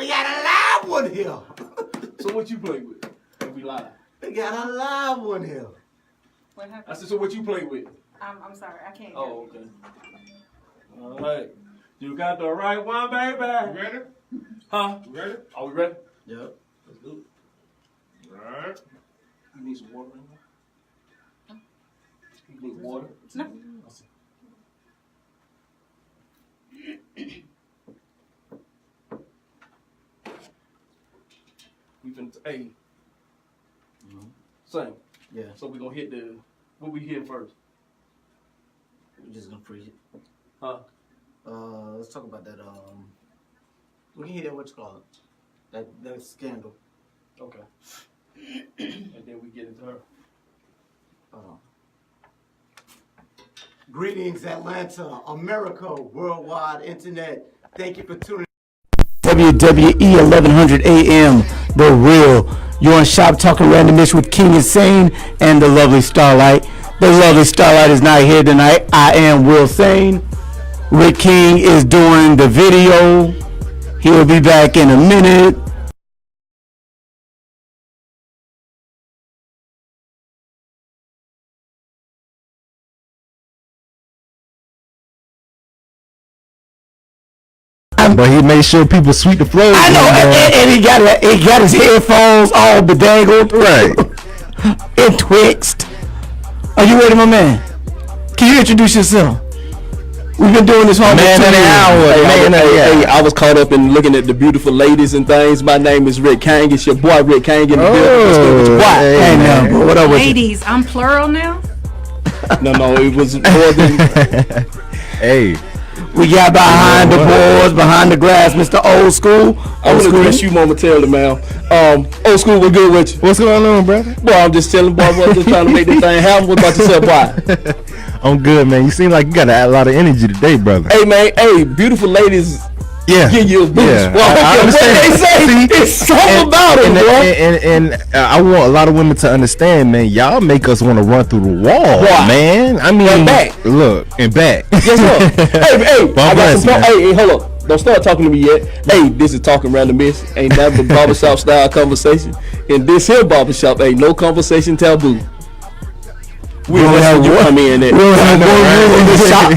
We got a live one here. So what you play with? We live. We got a live one here. What happened? I said, so what you play with? I'm sorry, I can't. Oh, okay. All right. You got the right one, baby. You ready? Huh? You ready? Are we ready? Yep. Let's do it. All right. You need some water in there? You need water? No. We finna, hey. Same. Yeah. So we gonna hit the, what we hitting first? We're just gonna preach it. Huh? Let's talk about that. We can hit that. What you call it? That scandal. Okay. And then we get into her. Greetings, Atlanta, America, worldwide internet. Thank you for tuning. WWE 1100 AM, the real. You're on Shop Talking Randomness with King Insane and the lovely Starlight. The lovely Starlight is not here tonight. I am Will Sane. Rick King is doing the video. He'll be back in a minute. But he made sure people sweep the floor. I know, and he got his headphones all bedangled, Right. and twixt. Are you ready, my man? Can you introduce yourself? We've been doing this for almost 2 years. I was caught up in looking at the beautiful ladies and things. My name is Rick Kang. It's your boy Rick Kang in the building. What's good with your boy? Hey, man, bro, what up with you? Ladies, I'm plural now. No, it was more than. Hey. We got behind the boards, behind the glass, Mr. Old School. I'm gonna address you momentarily, man. Old School, we're good with you. What's going on, brother? Boy, I'm just telling boy, I'm just trying to make this thing happen. What about yourself, boy? I'm good, man. You seem like you got a lot of energy today, brother. Hey, man. Hey, beautiful ladies. Yeah. Give you a boost. Yeah. Well, I understand. what they say, it's something about it, bro. And I want a lot of women to understand, man. Y'all make us want to run through the wall, man. I mean, and back. Look, and back. Yes, sir. hey, I got some hey, hold up. Don't start talking to me yet. Hey, this is Talking Random Miss. Ain't that but barbershop style conversation. In this here barbershop, ain't no conversation taboo. We don't have one. Come in there. We don't have one rule in this shop.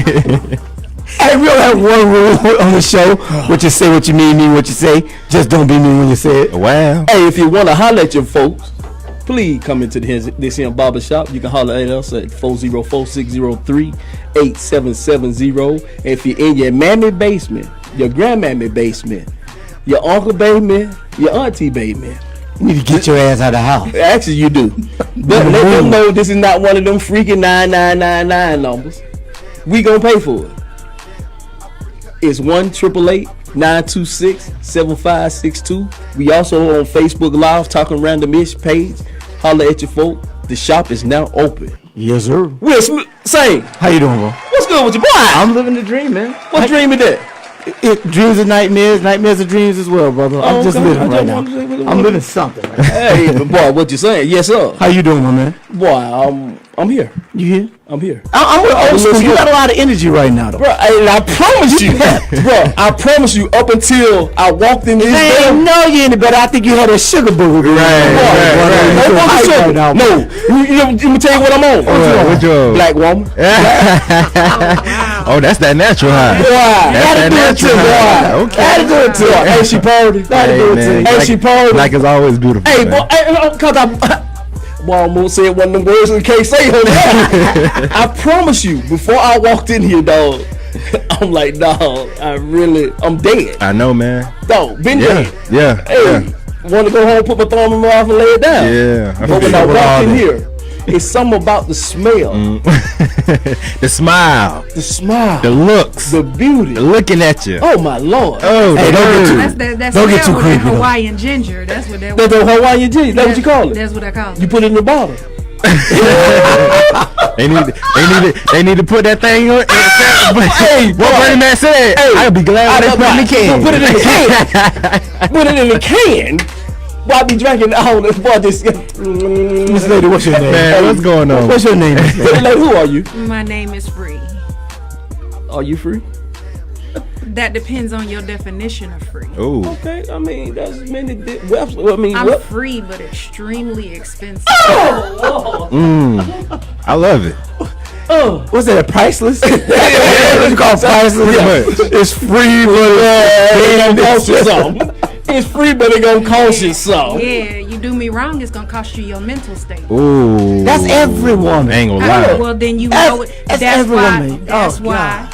Hey, we don't have one rule on the show. What you say, what you mean what you say. Just don't be mean when you say it. Wow. Hey, if you want to holler at your folks, please come into this here barbershop. You can holler at us at 404-603-8770. If you're in your mammy basement, your grandmammy basement, your uncle basement, your auntie basement, you need to get your ass out of the house. Actually, you do. But let them know this is not one of them freaking 9999 numbers. We gonna pay for it. It's 1-888-926-7562. We also on Facebook Live, Talking Randomish page. Holler at your folk. The shop is now open. Yes, sir. Will Smith, say, how you doing, bro? What's good with you, boy? I'm living the dream, man. What dream is that? Dreams are nightmares, nightmares are dreams as well, brother. I'm just living right now. I'm living something. Hey, boy, what you saying? Yes, sir. How you doing, my man? Boy, I'm here. You here? I'm here. I'm with Old School. You got a lot of energy right now, though. Bro, and I promise you, bro, I promise you, up until I walked in this I ain't know you any better. I think you had a sugar booger. Right. No, let me tell you what I'm on. What you on? Black woman. Oh, that's that natural high. Gotta do it too, boy. Gotta do it too. Hey, she Purdy. Gotta do it too. Hey, she Purdy. Black is always beautiful. Hey, boy, cause I almost said one of them words we can't say. I promise you, before I walked in here, dog, I'm like, dog, I'm dead. I know, man. Dog, been dead. Yeah. Hey, want to go home, put my thumb in my mouth and lay it down. Yeah. But when I walked in here, it's something about the smell. The smile. The smile. The looks. The beauty. The looking at you. Oh, my Lord. Oh, hey, Don't get too creepy. Hawaiian ginger. That's what that was. That's the Hawaiian ginger. That's what you call it. That's what I call it. You put it in the bottle. They need to put that thing on. Hey, what Bernie Man said. Hey, I'll be glad when they put it in the can. Put it in the can. Put it in the can. Boy, I be drinking all this. Boy, this. Miss Lady, what's your name? Man, what's going on? What's your name? Lady, who are you? My name is Free. Are you free? That depends on your definition of free. Ooh. Okay, I mean that's many. I'm free, but extremely expensive. I love it. What's that? Priceless? It's called priceless. It's free, but it cost you something. It's free, but it gonna cost you something. Yeah, you do me wrong, it's gonna cost you your mental state. Ooh. That's every woman. Ain't gonna lie. Well, then you know it. That's That's every why. woman. That's Oh, why.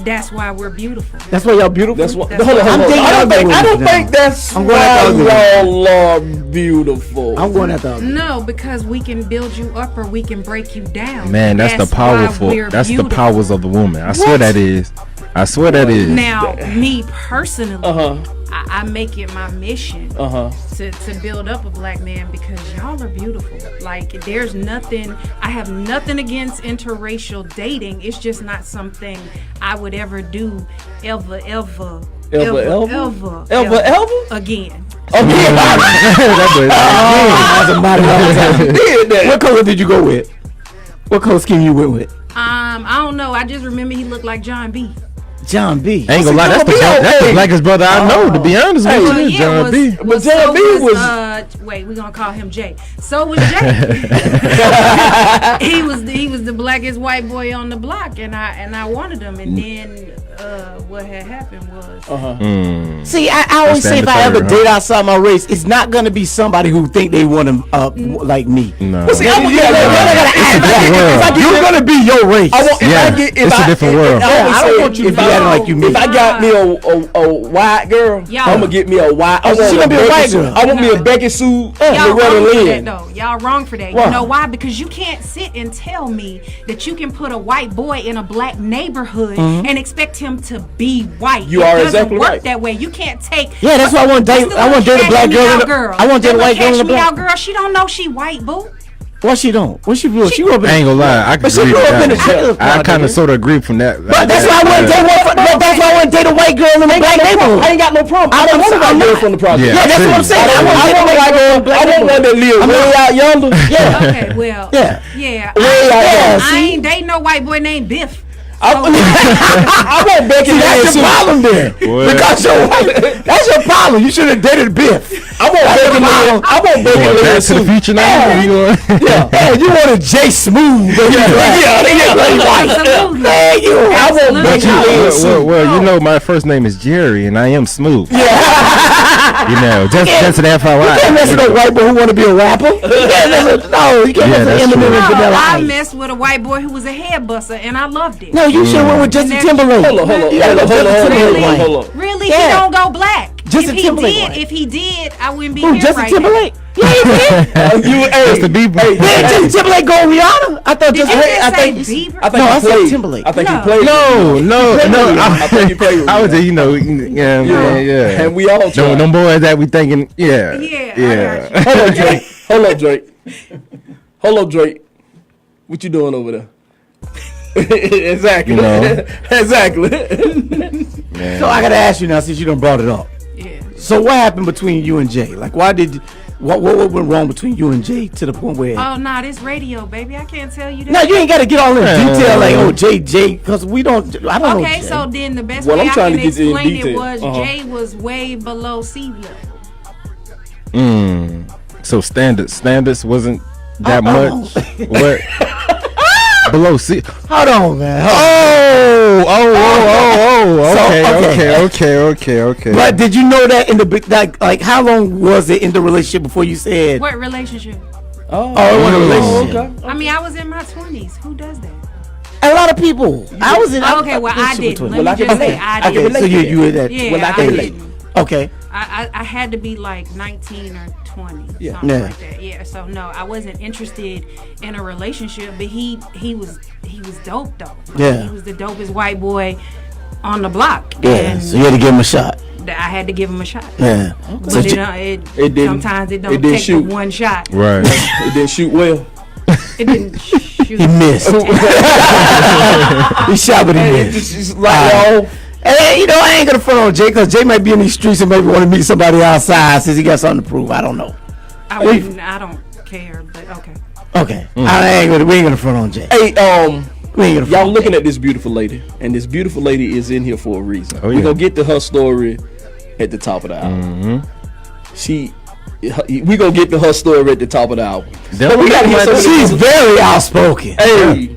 That's why we're beautiful. That's why y'all beautiful. That's what. That's Hold on, what- hold on. I'm I don't thinking think that's I'm going why after other y'all are beautiful. I'm going at the other. No, because we can build you up or we can break you down. Man, that's the why powerful. we're That's the beautiful. powers of the woman. I swear that is. I swear that is. Now, me personally, Uh-huh. I make it my mission to build up a black man because y'all are beautiful. Like, there's nothing, I have nothing against interracial dating. It's just not something I would ever do ever again. What color did you go with? What color scheme you went with? I don't know. I just remember he looked like John B. John B. I ain't gonna lie, that's the blackest brother I know. To be honest with Well, you, yeah, John B. But John so B was wait, we're gonna call him Jay. So was Jay. he was the blackest white boy on the block, and I wanted him. And then what had happened was See, I always say if I ever Huh? date outside my race, it's not gonna be somebody who think they want to like me. No. See, I'm gonna You're gonna be your race. It's a different world. I don't want you to be acting like you me. If I got me a white girl, Y'all- I'm gonna get me a white. I want she gonna be a Becky white Sue. girl. I want me a Becky Sue. y'all Loretta wrong for that Lynn. though. Y'all wrong for that. Why? You know why? Because you can't sit and tell me that you can put a white boy in a black neighborhood and expect him to be white. You it are doesn't exactly work right. that way. You can't take. Yeah, that's why I want to date. I want to date a black girl. I want to date a white girl and a black. Girl, she don't know she white, boo. What she don't? What she do? She grew up in. I ain't gonna lie, I But she agree grew with up in the that. trailer I park, kind nigga. of sort of agree from that. But that's why I want to date one. That's why I want to date a white girl in a black neighborhood. I ain't got no problem. I don't want a white girl from the project. Yeah, that's what I'm saying. I want a white girl in a black I want one neighborhood. that lives way out yonder. Yeah. Okay, well, Yeah. yeah. Yeah, I see? ain't dating no white boy named Biff. I want Becky See, that's Lynn your too. problem there. What? Because you're white. That's your problem. You should have dated Biff. I want Becky Lynn. I want Becky Going Lynn back to the too. future now. You going? Yeah, you wanted Jay Smooth. Absolutely. Man, you. I want Becky Lynn too. Well, you know, my first name is Jerry, and I am smooth. You know, just to that You can't mess with a white boy who want to be a rapper. You can't mess with, no, you can't Yeah, mess with that's Eminem true. and No, Vanilla I Ice. messed with a white boy who was a head buster, and I loved it. No, you should have went with Justin And Timberlake. Hold on. You gotta go Justin Timberlake. Hold on. Really? Yeah. He don't go black. Justin Timberlake. If he did, I wouldn't be Who, here Justin right Timberlake? Yeah, he did. Justin Bieber. Did Justin Timberlake go with Rihanna? I thought Did you Justin. just I say think. Bieber? I think No, he I said played. Timberlake. I think he No. played. No. I think he played with I was, me. you know, yeah. And we all No, tried. them boys that we thinking, yeah. Yeah, I got you. Hold up, Drake. Hold up, Drake. What you doing over there? Exactly. You know. Exactly. So I gotta ask you now, since you done brought it up. Yeah. So what happened between you and Jay? Like, why did what went wrong between you and Jay to the point where? Oh, nah, this radio, baby. I can't tell you that. No, you ain't got to get all in detail like, oh, Jay, because we don't. I don't know. Okay, Jay. so then the best Well, way I'm I trying can to get you in explain it detail. was Uh-huh. Jay was way below sea level. So standards wasn't that Uh-oh. much. What? Below C. Hold on, man. Hold on. Okay. But did you know that in the big like how long was it in the relationship before you said? What relationship? Oh, it wasn't a relationship. Okay. I mean, I was in my 20s. Who does that? A lot of people. I was in. Okay, well, I didn't. Let me just say I Okay, didn't. so you were that. Yeah, Well, I I can didn't. Okay. I had to be like 19 or 20, Yeah. something Yeah. like that. Yeah. So no, I wasn't interested in a relationship, but he was dope though. Like, Yeah. He was the dopest white boy on the block. Yeah. And So you had to give him a shot. I had to give him a shot. Yeah. But So it didn't- sometimes it don't it didn't take shoot. but one shot. Right. It didn't shoot well. It didn't shoot. he missed. He shot, but he It's missed. just like, yo. Hey, you know, I ain't gonna front on Jay because Jay might be in these streets and maybe want to meet somebody outside since he got something to prove. I don't know. I don't care, but okay. Okay. We ain't gonna front on Jay. Hey, We ain't gonna Y'all find looking at this beautiful lady, and this beautiful lady is in here for a reason. Oh, We're yeah. gonna get to her story at the top of the hour. We gonna get to her story at the top of the hour. But we gotta hear some of She's this. very outspoken. Hey,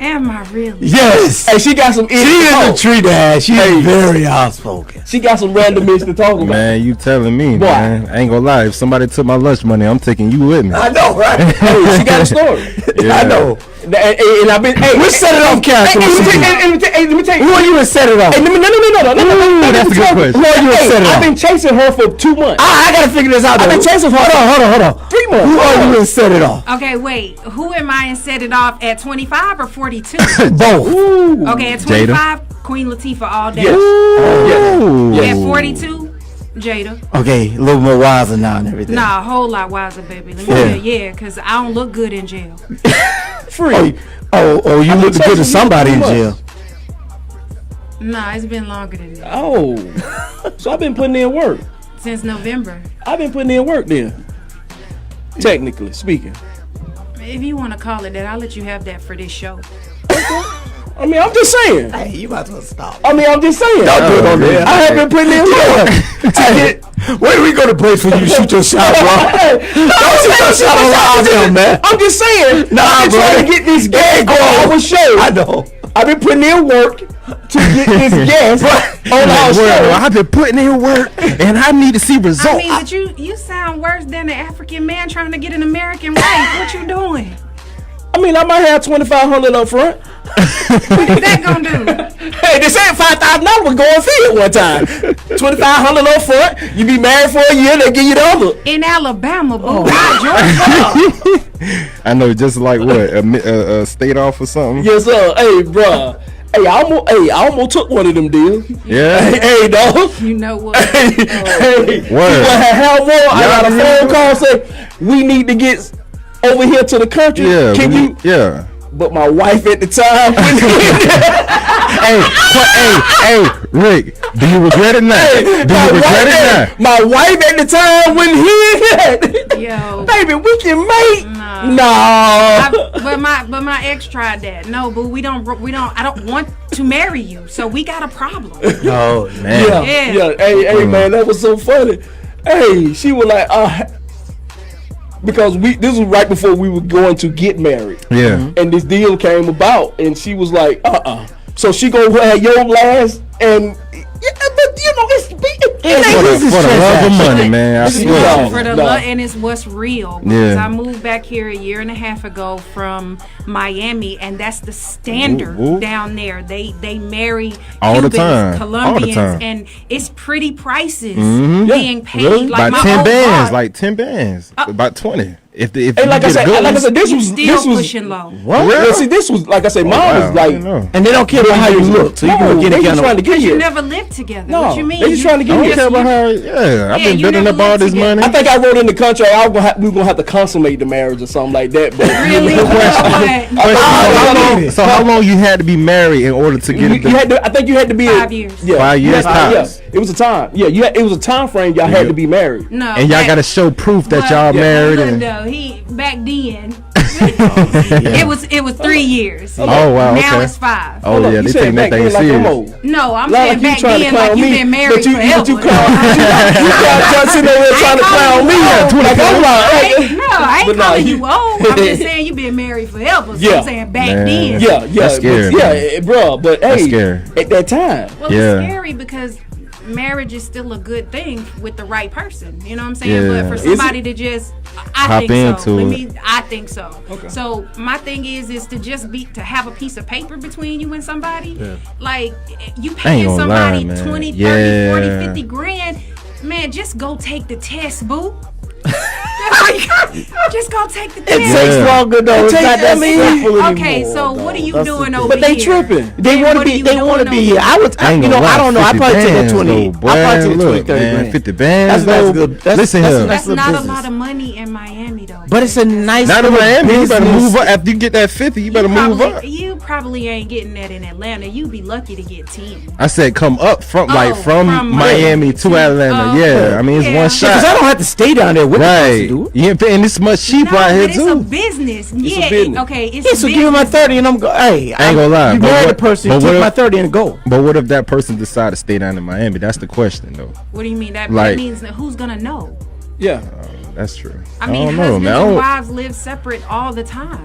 Am I really? Yes. hey, she got some. She is a tree dad. She's Hey. very outspoken. She got some randomness to talk about. Man, you telling me, Boy. man. I ain't gonna lie. If somebody took my lunch money, I'm taking you with me. I know, right? Hey, she got a story. Yeah. I know. And I've been. Hey, We set it off, character. Hey, let me tell you. Who are you to set it off? Hey, no. that's a good question. Who are you to set it I've off? been chasing her for 2 months. I gotta figure this out. I've been chasing her. Hold on. 3 months. Who are you to set it off? Okay, wait. Who am I and set it off at 25 or 42? Both. Okay, at 25, Queen Latifah all day. Yes. Ooh. Yes. At 42, Jada. Okay, a little more wiser now and everything. Nah, a whole lot wiser, baby. Let me Yeah. tell you, because I don't look good in jail. Free. Oh, you look good to somebody in too jail. much. Nah, it's been longer than that. Oh, so I've been putting in work. Since November. I've been putting in work then. Technically speaking. If you want to call it that, I'll let you have that for this show. I mean, I'm just saying. Hey, you about to stop. I'm just saying. Don't do it on there. I have been putting in work. Hey, where do we go to break for you to shoot your shot, bro? Don't shoot your shot around him, man. I'm just saying. Nah, I'm bro. trying to get this gas on our show. I know. I've been putting in work to get this gas on our Well, show. I've been putting in work, and I need to see results. I mean, but you sound worse than an African man trying to get an American wife. What you doing? I mean, I might have $2,500 up front. What is that gonna do? Hey, they said $5,000 was going fee at one time. $2,500 up front. You be married for a year, they give you the other. In Alabama, boo, not Georgia. I know, just like what a state off or something. Yes, sir. Hey, bruh. Hey, I almost took one of them deals. Yeah. Hey, dog. You know what? Hey, Word. how more? I got a Y'all phone remember? call say we need to get over here to the country. Yeah. Can you? Yeah. But my wife at the time. Hey, Rick, do you regret it now? Do you regret it now? My wife at the time when he Yo. baby, we can make. Nah. No. But my ex tried that. No, boo, we don't. I don't want to marry you. So we got a problem. Oh, man. Yeah. Hey, man, that was so funny. Hey, she was like, because this was right before we were going to get married. Yeah. And this deal came about, and she was like, So she gonna have your last, and but you know it's For the love of money, man. I This is swear. wrong. For the No. love, and it's what's real. Because Yeah. I moved back here a year and a half ago from Miami, and that's the standard Ooh, ooh. down there. They marry All the Cubans, time. Colombians, All the time. and it's pretty prices Mhm. being Yeah. paid. Really? Like About my 10 old bands, bar, like 10 bands, about 20. If And you like I get said, good this you was still this pushing low. What? Well, see, this was like I said, mine Wow, was I like, didn't know. And they don't care about how you look. So you no, can get they it just kind trying to of. get You you. never lived together. No, What you mean? they just trying to get I don't you. care about how. Yeah, I've Yeah, been you building never up all lived this together. money. I think I wrote in the contract we gonna have to consummate the marriage or something like that. But Really? So how long you had to be married in order to get you had to, I think you had to be 5 years. Yeah, 5 years yeah, tops. It was a time. Yeah, it was a time frame y'all had to be married. No, and y'all got to show proof that y'all married. Look, And, though, he back then. It was 3 years. Oh, wow, Now okay. it's 5. oh yeah, You they said taking that back thing then like I'm serious. old. No, I'm Like saying you back trying to then clown like you've me, been married but you forever. sitting over there trying to clown me. Like I'm like, No, I ain't But nah, calling you- you old. I'm just saying you've been married forever. So Yeah. I'm saying back Man. then. yeah, That's scary, but, man. bro. But That's hey, scary. at that time, Well, Yeah. it's scary because marriage is still a good thing with the right person. You know what I'm saying? Yeah. But for Is somebody to just, I Hop think so. into it. I think so. Okay. So my thing is to just to have a piece of paper between you and somebody. Like you paying gonna somebody lie, man. 20, 30, Yeah. 40, 50 grand. Man, just go take the test, boo. Just go take the test. Takes longer though. It's not that simple Okay, anymore, so though. what are you That's the doing thing. over but they here? tripping. They want to what be. are you They doing want to be over here. I would. I ain't You know, gonna lie, I don't know. I 50 probably take that bands, 20. though, I boy. probably take Look, 20, 30 man, grand. 50 bands. That's though. good. That's- Listen that's- here. That's the not business. a lot of money in Miami, though. But it's a nice. Not in little Miami. You better business. move up. After you get that 50, you better move up. You probably ain't getting that in Atlanta. You'd be lucky to get 10. I said come up from Oh, from from Miami to Atlanta. Oh, yeah, I mean it's yeah. one Because I shot. don't have to stay down there with Right. the You ain't paying this much cheap No, out here but it's a too. business. a Yeah, business. okay, it's Yeah, a so business. give me my 30 and I'm go. Hey, I ain't gonna lie, You but married what- the person, but take what my if- 30 and go. But what if that person decide to stay down in Miami? That's the question, though. What do you mean? That Like- means that who's gonna know? Yeah. That's true. I mean, don't know, husbands man. I and don't- wives live separate all the time.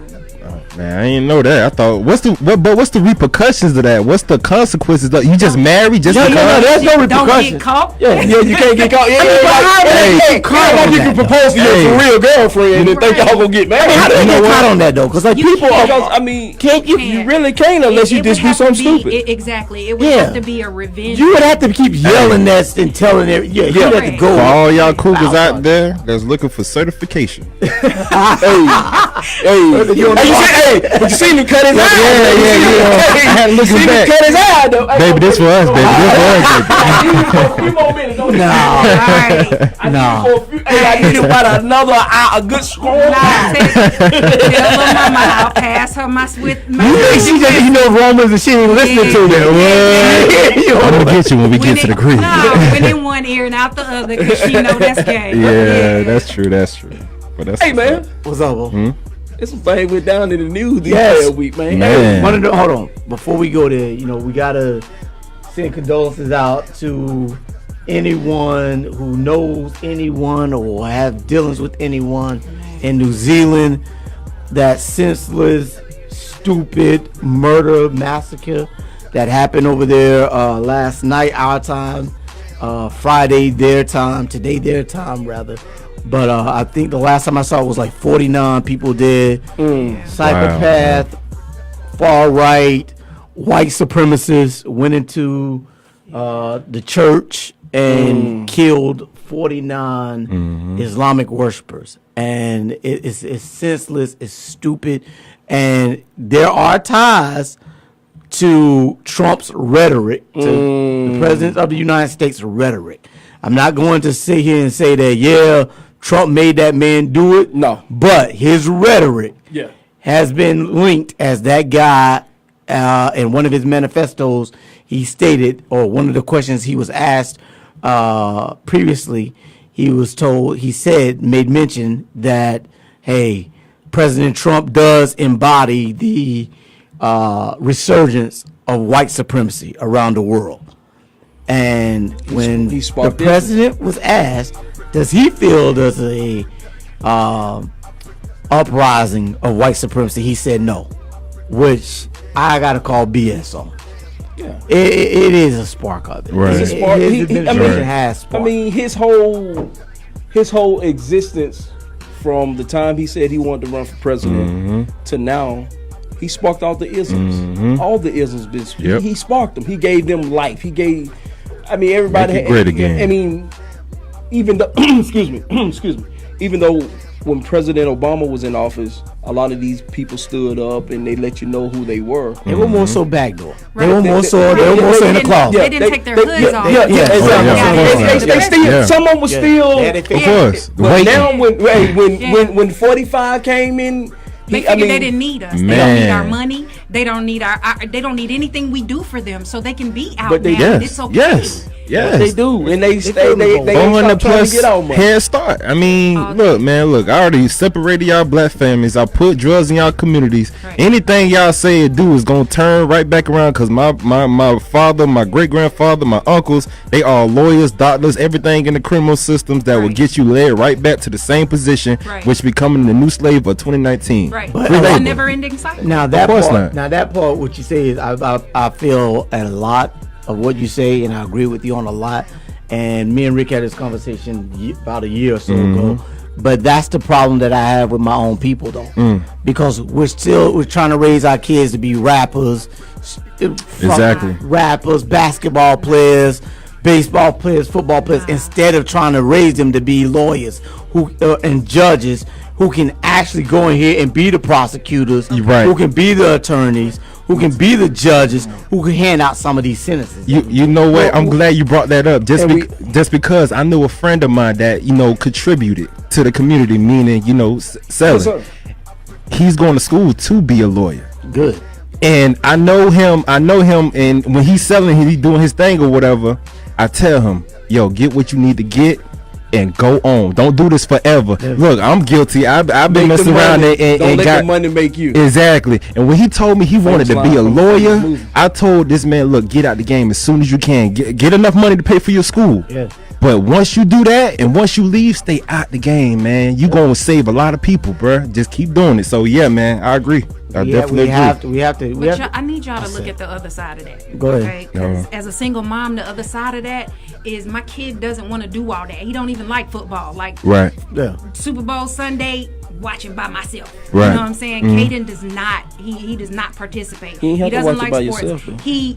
Man, I didn't know that. I thought, what's the repercussions of that? What's the consequences? Though? You just married just No, because? no, there's no Don't repercussions. get caught. Yeah, you can't get caught. Yeah, Hey, how about you can propose to your Hey. for real girlfriend and think Right. y'all gonna get married? How do they You know get what? caught on that though? Because like You people can't. are. Because, I mean, Can't you? you really can't unless you It just would do have to something be- stupid. Exactly. It would Yeah. have to be a revenge. You would have to keep yelling that and telling it. Yeah, you would have to Right. go. For all y'all cougars Foul out on there that's looking for certification. But you see me cut his eye. I had to look See me back. cut his eye though. Baby, this for us, baby. This for us, baby. I need you for a few more minutes. Don't No. Right. I need No. you for a few. Hey, I need you about another hour, a good score. Nah, tell little mama I'll pass her my with my. You think she just, Romans and she ain't listening to them? I'm gonna get you when we get to the crib. No, when in one ear and out the other, because she know that's gay. Yeah, that's true. That's true. But that's Hey man, What's up, bro? it's some thing went down in the news this Yes. past week, man. Man. Hold on. Before we go there, we gotta send condolences out to anyone who knows anyone or have dealings with anyone in New Zealand. That senseless, stupid murder massacre that happened over there last night, our time, Friday their time, today their time rather. But I think the last time I saw it was like 49 people dead. Psychopath, far right, white supremacists went into the church and killed 49 Islamic worshipers. And it's senseless, it's stupid, and there are ties to Trump's rhetoric, to the President of the United States rhetoric. I'm not going to sit here and say that, Trump made that man do it. No. But his rhetoric Yeah. has been linked as that guy in one of his manifestos. He stated, or one of the questions he was asked previously, made mention that, hey, President Trump does embody the resurgence of white supremacy around the world. And when he the sparked it. president was asked, does he feel there's a uprising of white supremacy, he said no, which I gotta call BS on. Yeah. It is a spark of it. Right. It's a spark. His administration Right. has I spark. mean, his whole existence from the time he said he wanted to run for president to now, he sparked all the isms. All the isms been. Yep. He sparked them. He gave them life. He gave. I mean, everybody. Make it great again. I mean, even though excuse me, even though when President Obama was in office, a lot of these people stood up and they let you know who they were. They were more so backdoor. They Right. were more so. They Yeah, were more so in the They closet. didn't, they didn't take their hoods off. yeah, exactly. yeah. They still, Yeah. someone was still. Yeah, they Of figured- course. But Wait. now when 45 came in, They figured they didn't need us. They don't Man. need our money. They don't need our they don't need anything we do for them, so they can be out But they- now. And Yes. it's okay. Yes. Yes. they do, and they feel they the they ball. ain't 100 stop trying plus to get out money. head start. I mean, Oh, look, man, look. I already separated y'all black families. I put drugs in y'all communities. Right. Anything y'all say or do is gonna turn right back around. Cause my father, my great grandfather, my uncles, they are lawyers, doctors, everything in the criminal systems that will Right. get you led right back to the same position, Right. which becoming the new slave of 2019. Right. But- It's a Labor. never-ending cycle. Now that course part, not. now that part, what you say is, I feel a lot of what you say, and I agree with you on a lot. And me and Rick had this conversation about a year or so ago. But that's the problem that I have with my own people, though, because we're trying to raise our kids to be rappers, Exactly. rappers, basketball players, baseball players, football players, instead of trying to raise them to be lawyers and judges who can actually go in here and be the prosecutors, Right. who can be the attorneys, who can be the judges, who can hand out some of these sentences. You know what? I'm glad you brought that up. Just And just because I knew a friend of mine that contributed to the community, meaning selling. He's going to school to be a lawyer, Good. and I know him. And when he's selling, he doing his thing or whatever. I tell him, yo, get what you need to get, and go on. Don't do this forever. Look, I'm guilty. I've been messing around and don't let got the money make you. exactly. And when he told me he wanted to be a lawyer, I told this man, look, get out the game as soon as you can. Get enough money to pay for your school. Yeah. But once you do that and once you leave, stay out the game, man. You gonna save a lot of people, bruh. Just keep doing it. So yeah, man, I agree. I definitely agree. We have to. I need y'all to look at the other side of that. Go ahead. Okay? 'Cause as a single mom, the other side of that is my kid doesn't want to do all that. He don't even like football. Like Right. Yeah. Super Bowl Sunday, watching by myself. Right. You know what I'm saying? Caden does not. He does not participate. You ain't have He to doesn't watch it like by sports. yourself, though.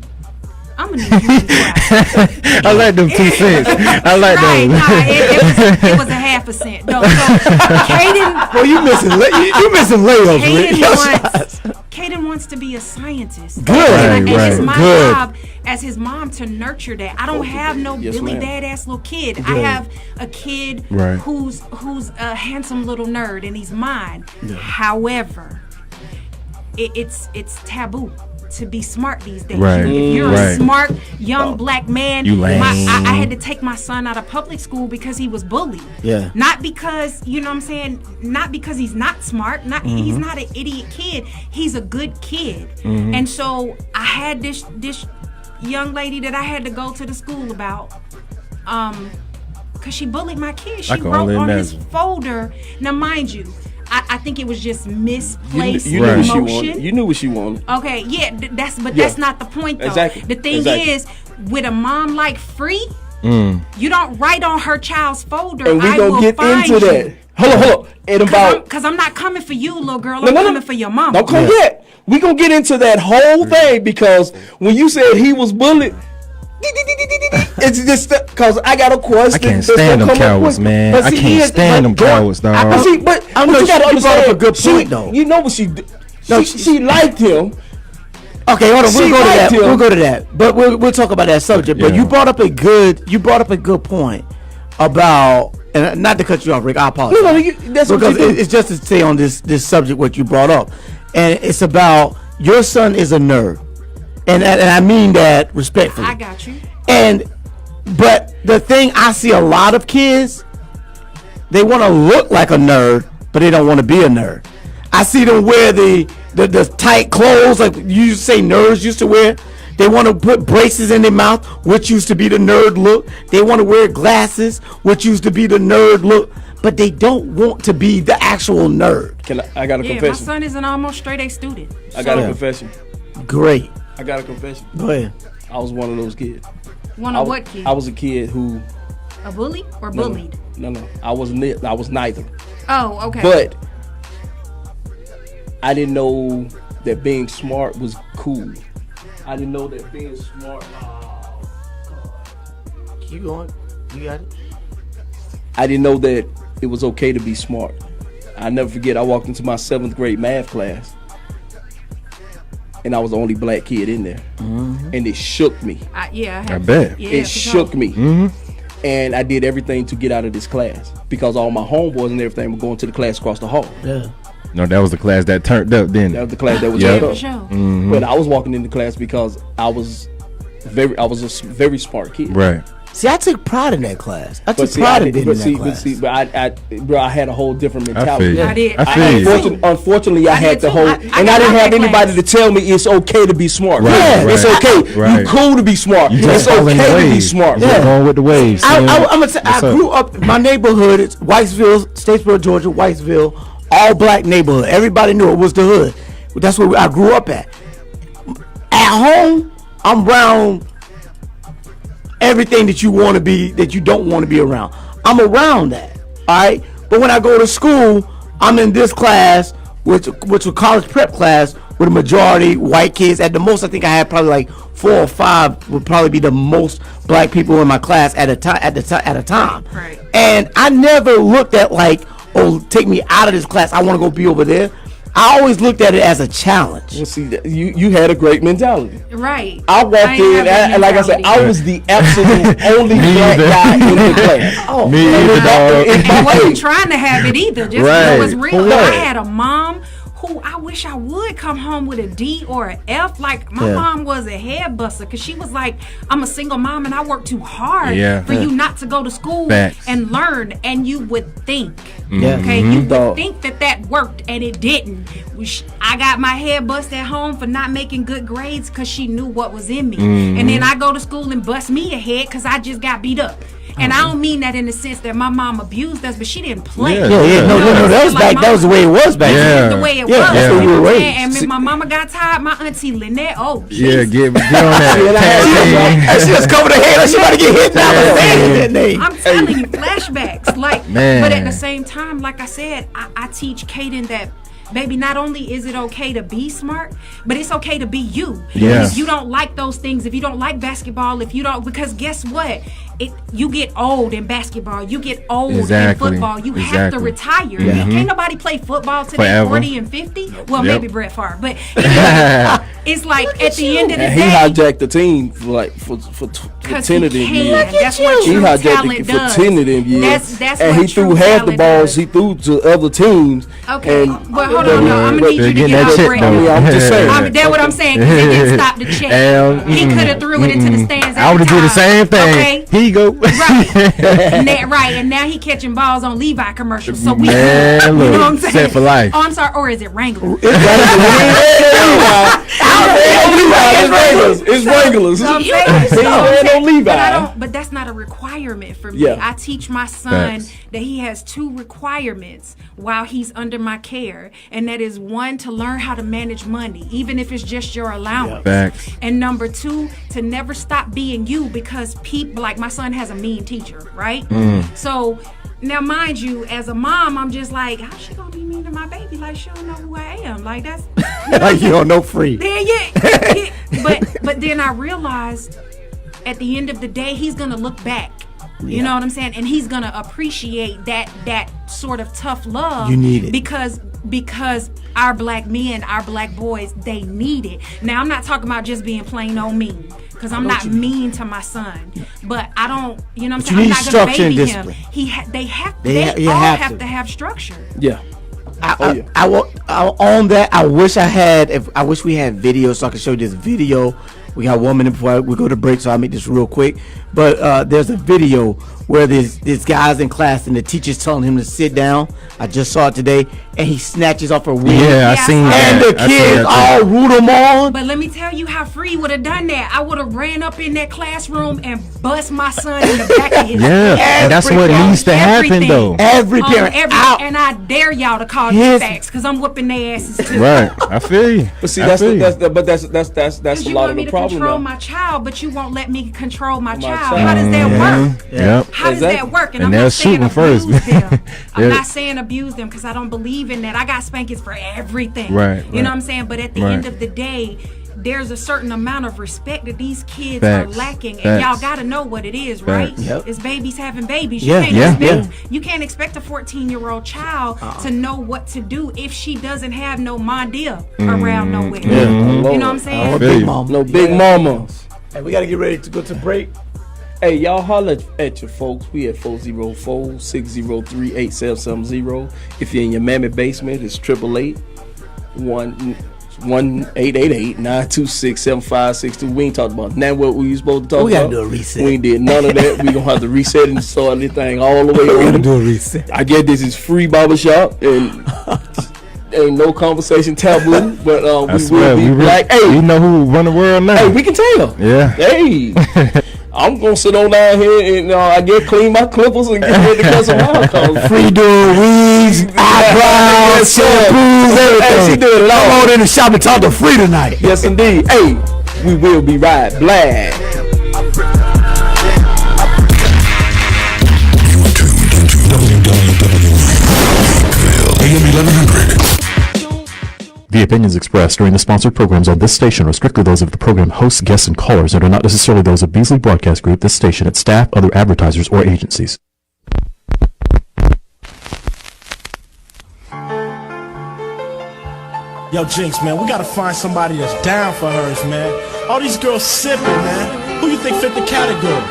I'm gonna need you to be quiet. I like them 2 cents. I like Right, those. it was a half a cent. No, so Caden, Well, you missing layups, Rick. Caden wants to be a scientist. Good. And it's Right. my Good. job as his mom to nurture that. I don't have no Yes, Billy ma'am. Dad ass little kid. I have a kid Right. who's a handsome little nerd and he's mine. However, it's taboo to be smart these days. Right. If you're a Right. smart young black man, You lame. I had to take my son out of public school because he was bullied. Yeah. Not because, you know what I'm saying, not because he's not smart, not Mm-hmm. he's not an idiot kid. He's a good kid. And so I had this young lady that I had to go to the school about because she bullied my kid. She I can wrote only on his imagine. folder. Now mind you, I think it was just misplaced You knew what she emotion. wanted. You knew what she wanted. Okay, yeah, that's Yeah. not the point though. Exactly. The thing Exactly. is, with a mom like Free, you don't write on her child's folder. And we I gonna will get find into that. you. Hold on. And about Because I'm not coming for you, little girl. I'm coming for your mama. Don't come yet. We gonna get into that whole thing because when you said he was bullied, it's just because I got a question. I can't that's gonna stand them come up cowards, quick. man. But I see, can't here's- stand them but Dawn- cowards, dog. But see, but I know you gotta you brought up understand. a good point, though. You know what she did. No, she liked him. Okay, hold on. She We'll go to liked that. him. We'll go to that. But we'll talk about that subject. But Yeah. you brought up a good point about, and not to cut you off, Rick. I apologize. That's what you because do. it's just to stay on this subject what you brought up, and it's about your son is a nerd, and I mean that respectfully. I got you. But the thing I see a lot of kids, they want to look like a nerd, but they don't want to be a nerd. I see them wear the tight clothes like you say nerds used to wear. They want to put braces in their mouth, which used to be the nerd look. They want to wear glasses, which used to be the nerd look. But they don't want to be the actual nerd. I got a Yeah, my confession. son is an almost straight A student. I got a Yeah. confession. Great. I got a confession. Go ahead. I was one of those kids. One I of was- what kid? I was a kid who A bully or no, bullied? No. I was neither. Oh, okay. But I didn't know that being smart was cool. I didn't know that being smart. Keep going. You got it. I didn't know that it was okay to be smart. I never forget. I walked into my 7th grade math class, and I was the only black kid in there, and it shook me. I bet. Yeah, It for shook sure. me. And I did everything to get out of this class because all my homeboys and everything were going to the class across the hall. Yeah. No, that was the class that turned up then. That was the class that was Yeah. turned For up. sure. But I was walking into class because I was a very smart kid. Right. See, I took pride in that class. I took But see, pride in being in that class. I had a whole different I mentality. feel you. I did. I feel you. Unfortunately, I I had did the too. whole, I and got I didn't out have that anybody class. to tell me it's okay to be smart. Right, Yeah, right, it's okay. right. You cool to be smart. You It's just follow the okay to be waves. smart. Just Yeah. going with the waves. I What's up? grew up. My neighborhood is Whitesville, Statesboro, Georgia. Whitesville, all black neighborhood. Everybody knew it was the hood. That's where I grew up at. At home, I'm around everything that you want to be, that you don't want to be around. I'm around that. All right. But when I go to school, I'm in this class, which was college prep class, with a majority white kids. At the most, I think I had probably like 4 or 5 would probably be the most black people in my class at a time. At a time. Right. And I never looked at like, oh, take me out of this class. I want to go be over there. I always looked at it as a challenge. Well, see, you had a great mentality. Right. I walked ain't in, have that and like I said, mentality. I was the absolute only Me black either. guy in the class. Oh, Me either, dog. And I wasn't trying to have it either. Just Right. know it's real. For No, I what? had a mom who I wish I would come home with a D or an F. Like, my mom was a head buster because she was like, I'm a single mom and I work too hard for you not to go to school and learn. And you would think, okay, you would think that worked, and it didn't. I got my head bust at home for not making good grades because she knew what was in me. And then I go to school and bust me a head because I just got beat up. And I don't mean that in the sense that my mom abused us, but she didn't play. No, that was back. That was the way it was back then. The way it was. That's what you were raised. And when my mama got tired, my auntie Lynette, get on that. She just covered her head like she about to get hit now. I'm telling you, flashbacks. Like, but at the same time, like I said, I teach Kaden that, baby, not only is it okay to be smart, but it's okay to be you. Yeah. If you don't like those things, if you don't like basketball, if you don't, because guess what? You get old in basketball. You get old in football. You have to retire. Can't nobody play football today, 40 and 50. Well, maybe Brett Favre, but it's like at the end of the day, he hijacked the team for 10 of them years. That's what he true hijacked talent it does. for 10 of them years. That's and he threw half the balls he threw to other teams. Okay, well, hold on, no, I'm gonna need you to get out Brett. I'm just saying. That's what I'm saying, because it didn't stop the check. He could have threw it into the stands. I would have did the same thing. Okay? Here you go. Right, and now he catching balls on Levi commercials. So we, look, you know what I'm saying? set for life. Oh, I'm sorry, or is it Wrangler? It's Wranglers. But that's not a requirement for me. I teach my son that he has 2 requirements while he's under my care, and that is 1, to learn how to manage money, even if it's just your allowance. And number 2, to never stop being you, because people, like my son has a mean teacher, right? So now, mind you, as a mom, I'm just like, how's she gonna be mean to my baby? Like, she don't know who I am. Like, that's like you don't know free. But then I realized at the end of the day, he's gonna look back. You know what I'm saying? And he's gonna appreciate that sort of tough love. You need it because our black men, our black boys, they need it. Now, I'm not talking about just being plain old mean, because I'm not mean to my son, but I don't, you know what I'm saying? I'm not gonna baby him. They all have to have structure. Yeah. I will own that. I wish we had video so I could show you this video. We got 1 minute before we go to break, so I'll make this real quick. But there's a video where there's guys in class and the teacher's telling him to sit down. I just saw it today, and he snatches off her wig. Yeah, I seen that. And the kids all root him on. But let me tell you how Free would have done that. I would have ran up in that classroom and bust my son in the back of his head. And that's what needs to happen, though. Every parent. And I dare y'all to call these facts, because I'm whooping their asses too. Right, I feel you. But see, that's a lot of the problem. You control my child, but you won't let me control my child. How does that work? How does that work? And I'm not saying abuse them. I'm not saying abuse them, because I don't believe in that. I got spankings for everything. Right. You know what I'm saying? But at the end of the day, there's a certain amount of respect that these kids are lacking, and y'all got to know what it is, right? It's babies having babies. You can't expect a 14-year-old child to know what to do if she doesn't have no idea around nowhere. You know what I'm saying? No big mama. Hey, we got to get ready to go to break. Hey, y'all holler at your folks. We at 404-603-8770. If you're in your mammy basement, it's 888-1-888-926-7562. We ain't talked about now what we supposed to talk about. We got to do a reset. We ain't did none of that. We going to have to reset and start anything all the way over. We got to do a reset. I guess this is free barbershop, and ain't no conversation taboo, but we will be black. Hey, you know who run the world now. Hey, we can tell. Yeah. Hey. I'm gonna sit on down here and I get clean my clippers and get ready to cut some hair color. Free doing weeds, eyebrows, shampoos, everything. Hey, she doing it all. Come on in the shop and talk to Free tonight. Yes, indeed. Hey, we will be right black. You are tuned into WWW AM 1100. The opinions expressed during the sponsored programs on this station are strictly those of the program hosts, guests, and callers and are not necessarily those of Beasley Broadcast Group, this station, its staff, other advertisers, or agencies. Yo, Jinx, man, we gotta find somebody that's down for hers, man. All these girls sipping, man. Who you think fit the category?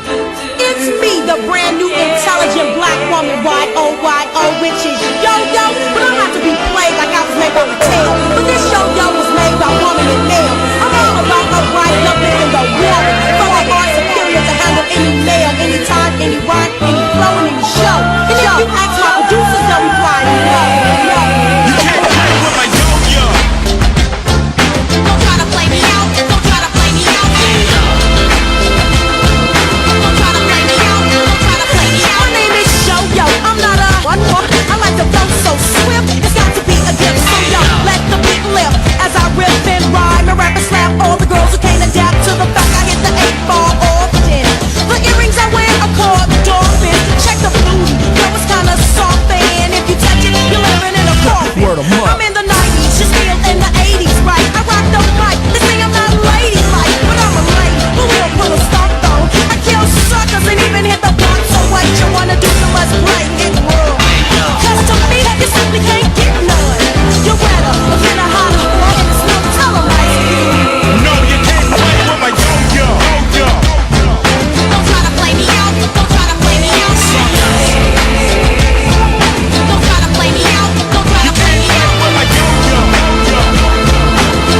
It's me, the brand new intelligent black woman, Y-O-Y-O, which is yo-yo, but I'm not to be played like I was made by Mattel. million male. I'm all about upright, loving in the water. Throwing hard superior to handle any male, anytime, any rhyme, any flow, and any show. And if you ask my producers, they'll reply, no. You can't play with my yo-yo. Don't try to play me out. Don't try to play me out. Don't try to play me out. Don't try to play me out. My name is Yo-Yo. I'm not a one-more. I like to flow so swift. It's got to be a gift. So yo, let the beat lift as I rip and rhyme and rap and slap all the girls who can't adapt to the fact I hit the 8-ball often. The earrings I wear are called dolphins. Check the booty. Yo, it's kinda soft, and if you touch it, you're living in a coffin. Word 'em up. I'm in the 90s, she's still in the 80s, right? I rock the mic. They say I'm not ladylike, but I'm a lady who will put a stomp on. I kill suckers and even hit the block. So what you wanna do? So let's play it world. Cause to me, you simply can't get none. You're wetter, a bit of hotter, and it's no tell 'em like you. No, you can't play with my yo-yo. Yo-yo. Don't try to play me out. Don't try to play me out. Don't try to play me out. Don't try to play me out. With my yo-yo. Yo-yo.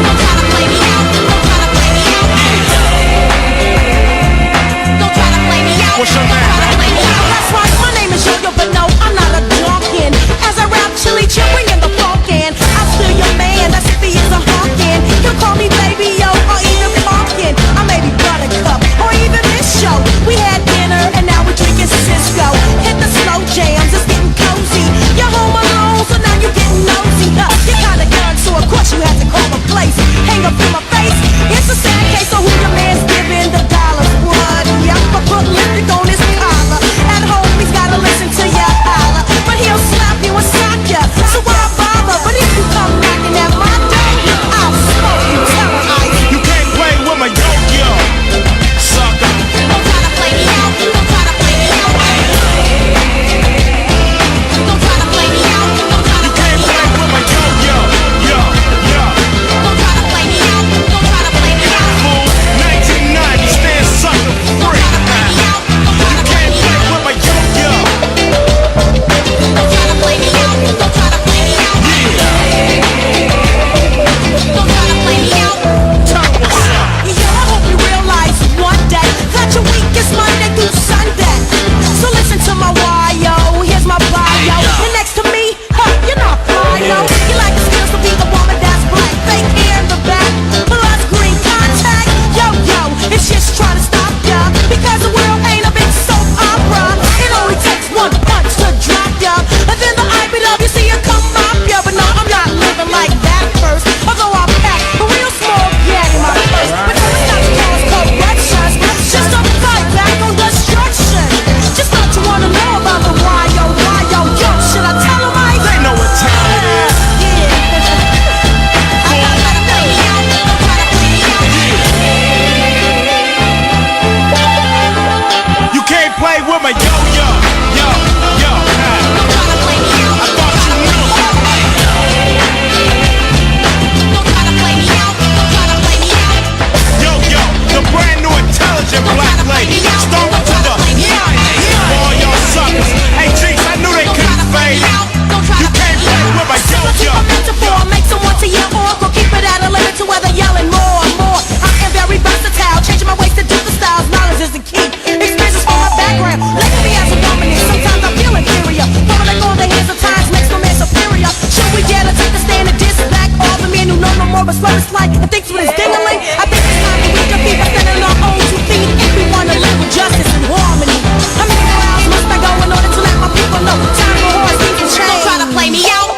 Don't try to play me out. Don't try to play me out. Don't try to play me out. What's your Don't name? try to play me out. That's right, my name is Yo-Yo, but no, I'm not a drunken. As I rap chili chill, bringing the funk in. I'm still your man, that's if he is a honkin'. He'll call me baby yo, or even pumpkin. I may be buttercup, or even this show. We had dinner, and now we're drinking Cisco. Hit the slow jams, it's getting cozy. You're home alone, so now you're getting nosy. You're kinda young, so of course you had to call the place. Hang up in my face, it's a sad case, so who your man's giving the dollars? What? Yep, I put lipstick on his collar. At home, he's gotta listen to ya holler. But he'll slap you and sock ya, so why bother? But if you come knocking at my door, I'll smoke you, tell her ice. You can't play with my yo-yo. Sucker. Don't try to play me out. Don't try to play me out. Don't try to play me out. Don't try to You play can't me play out. with my yo-yo. Yo, yo. Don't try to play me out. Don't try to play me out. Fool, 1990, stand sucker free. Don't try to play me out. Don't try You to play can't me play out. with my yo-yo. Don't try to play me out. Don't try to play me out. Don't try to play me out. Tell 'em what's up. Yo, I hope you realize one day that your week is Monday through Sunday. So listen to my yo, here's my bio. And next to me, you're not fly, no. You like the skills to be the woman that's black. Fake hair in the back, plus green contact. Yo, it's just trying to stop ya. Because the world ain't a big soap opera. It only takes one punch to drop ya. And then the IBW you see you come up ya. But no, I'm not living like that first. Although I pack a real small bag in my purse. But no, it's not to cause corrections. Just a fight back on destruction. Just thought you wanna know about the why, yo. Should I tell 'em I? They know what time it is. Yeah. I gotta let 'em play me out. Don't try to play me out. You can't play with my yo-yo. Yo, yo. Don't try to play me out. I thought you knew. Don't try to play me out. Don't try to play me out. Yo-yo, the brand new intelligent black lady. Start to the nines for all y'all suckers. Hey, Jinx, I knew they couldn't fade. You can't play with my yo-yo. A metaphor, make someone to your oracle. Keep it at a limit to where they're yelling more and more. I am very versatile, changing my ways to different styles. Knowledge is the key. Experiences from my background. Label me as a dominant. Sometimes I feel inferior. Falling like all the hands of times makes no man superior. Should we dare to take the stand and diss back all the men who know no more but slow it's like and thinks with his dingling? I think it's time to reach your feet by standing on our own 2 feet. If we want to live with justice and harmony. How many miles must I go in order to let my people know? Time for horse things to change. Don't try to play me out.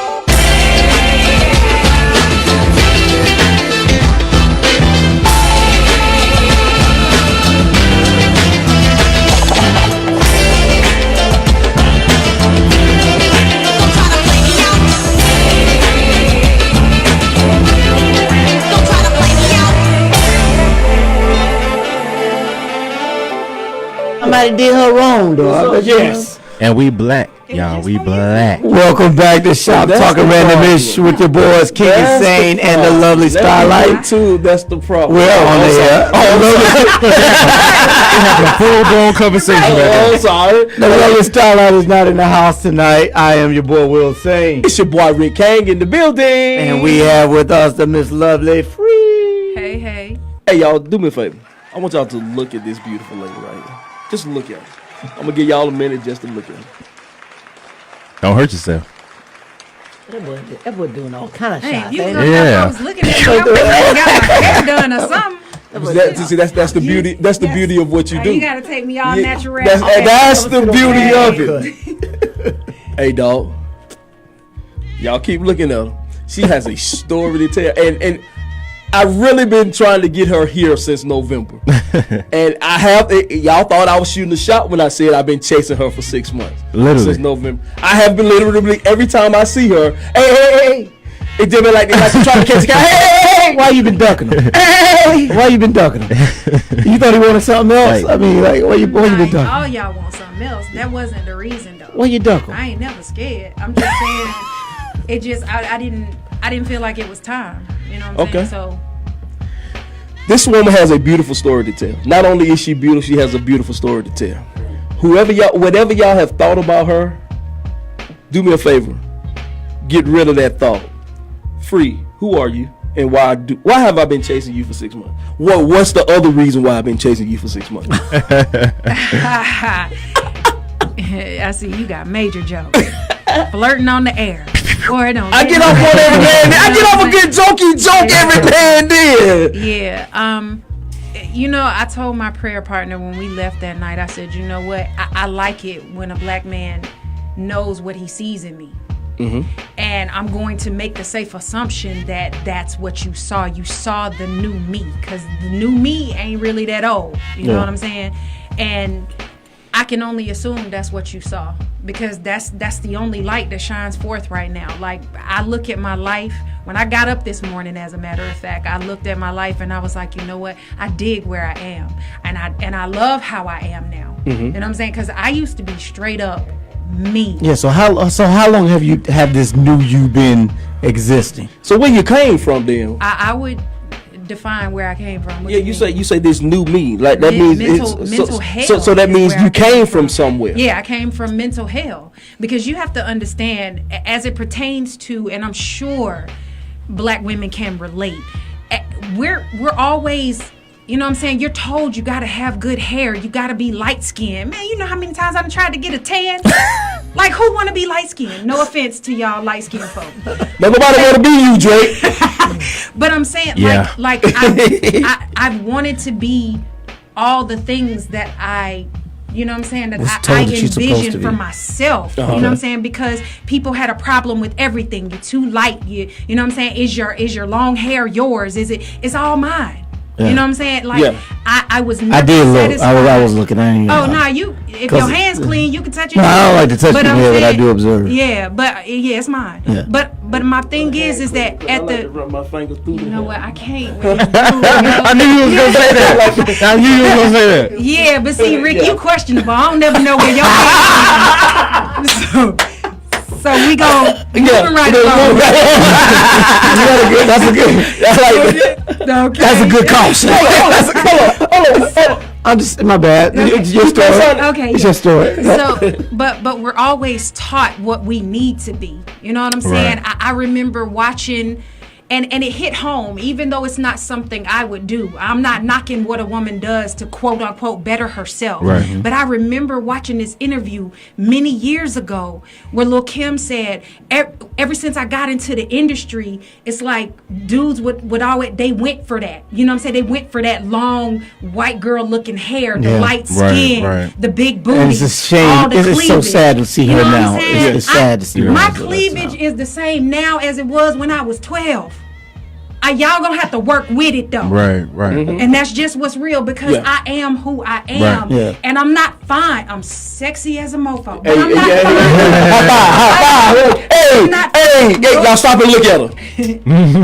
Somebody did her wrong, though. Yes. And we black, y'all. We black. Welcome back to Shop That's Talking the Randomish with your boys King That's the Insane and the problem. lovely Starlight. Too, that's the problem. We're on the Having a full blown conversation right Oh, now. sorry. The lovely Starlight is not in the house tonight. I am your boy Will Sane. It's your boy Rick Kang in the building. And we have with us the Miss Lovely Free. Hey, hey. Hey, y'all, do me a favor. I want y'all to look at this beautiful lady right here. Just look at her. I'm gonna give y'all a minute just to look at her. Don't hurt yourself. That boy doing all kind of Hey, shots. you ain't look he? like Yeah. I was looking at you. I got my hair done or something. See, that's the beauty. That's the beauty of what you do. You gotta take me all Yeah, natural. That's the beauty of Okay. it. Hey, dog. Y'all keep looking at her. She has a story to tell, and I've really been trying to get her here since November. And I have. Y'all thought I was shooting a shot when I said I've been chasing her for 6 months. Literally. Since November. I have been literally every time I see her. Hey. It did me like I'm trying to catch a guy. Hey. Why you been ducking him? Why you been ducking him? You thought he wanted something else? Right. I mean, like, why you been ducking? All y'all want something else. That wasn't the reason though. Why you ducking? I ain't never scared. I'm just saying it just I didn't feel like it was time. You know what I'm saying? So This woman has a beautiful story to tell. Not only is she beautiful, she has a beautiful story to tell. Whatever y'all have thought about her, do me a favor. Get rid of that thought. Free. Who are you? And why have I been chasing you for 6 months? What's the other reason why I've been chasing you for 6 months? I see you got major jokes. Flirting on the air. Boy, don't I get off on every day and then. I get off a good jokey joke every day and then. Yeah. You know, I told my prayer partner when we left that night, I said, you know what? I like it when a black man knows what he sees in me. Mm-hmm. And I'm going to make the safe assumption that that's what you saw. You saw the new me, because the new me ain't really that old. You know what I'm saying? And I can only assume that's what you saw, because that's the only light that shines forth right now. Like, I look at my life. When I got up this morning, as a matter of fact, I looked at my life and I was like, you know what? I dig where I am, and I love how I am now. Mm-hmm. You know what I'm saying? Because I used to be straight up me. Yeah. So how long have this new you been existing? So where you came from then? I would define where I came from. What Yeah, do you mean? say this new me. Like that means mental hell. So that is means where I you came from somewhere. Yeah, I came from mental hell, because you have to understand, as it pertains to, and I'm sure black women can relate. We're always, you know what I'm saying, you're told you got to have good hair, you got to be light skinned. Man, you know how many times I've tried to get a tan? Like, who want to be light skinned? No offense to y'all light skinned folk. Nobody want to be you, Drake. But I'm saying, Yeah. like I've wanted to be all the things that I, you know what I'm saying, that I told that you're supposed to envisioned for be. myself. You know what I'm saying? Because people had a problem with everything. You're too light. You know what I'm saying? Is your long hair yours? It's all mine. You know what I'm saying? Like, I was never I did look. satisfied. I was looking. I ain't. Oh, no, if your hand's clean, you can touch it. No, I don't like to touch But the I'm hair, but I saying- do observe. Yeah, but yeah, it's mine. Yeah. But my thing is that at the, run my finger through you know what, I can't. When it's I knew you was gonna say that. I knew you was gonna say that. Yeah, but see, Rick, you questionable. I don't never know where your head is. So we go moving right along. That's a good caution. Hold on. I'm just, my bad. It's your story. Okay, It's yeah. your story. So, but we're always taught what we need to be. You know what I'm saying? Right. I remember watching, and it hit home, even though it's not something I would do. I'm not knocking what a woman does to quote unquote better herself. Right. But I remember watching this interview many years ago where Lil' Kim said, ever since I got into the industry, it's like dudes would always, they went for that. You know what I'm saying? They went for that long white girl looking hair, the Yeah. light Right, skin, right. the big booty. And it's a shame. all the It's so cleavage. sad to see You her know what I'm now. saying? It's sad to see her. My now. cleavage is the same now as it was when I was 12. Y'all gonna have to work with it though. Right. And that's just what's real, because Yeah. I am who I am. Yeah. And I'm not fine. I'm sexy as a mofo. But Hey, I'm not hey, fine. hey, y'all stop and look at her.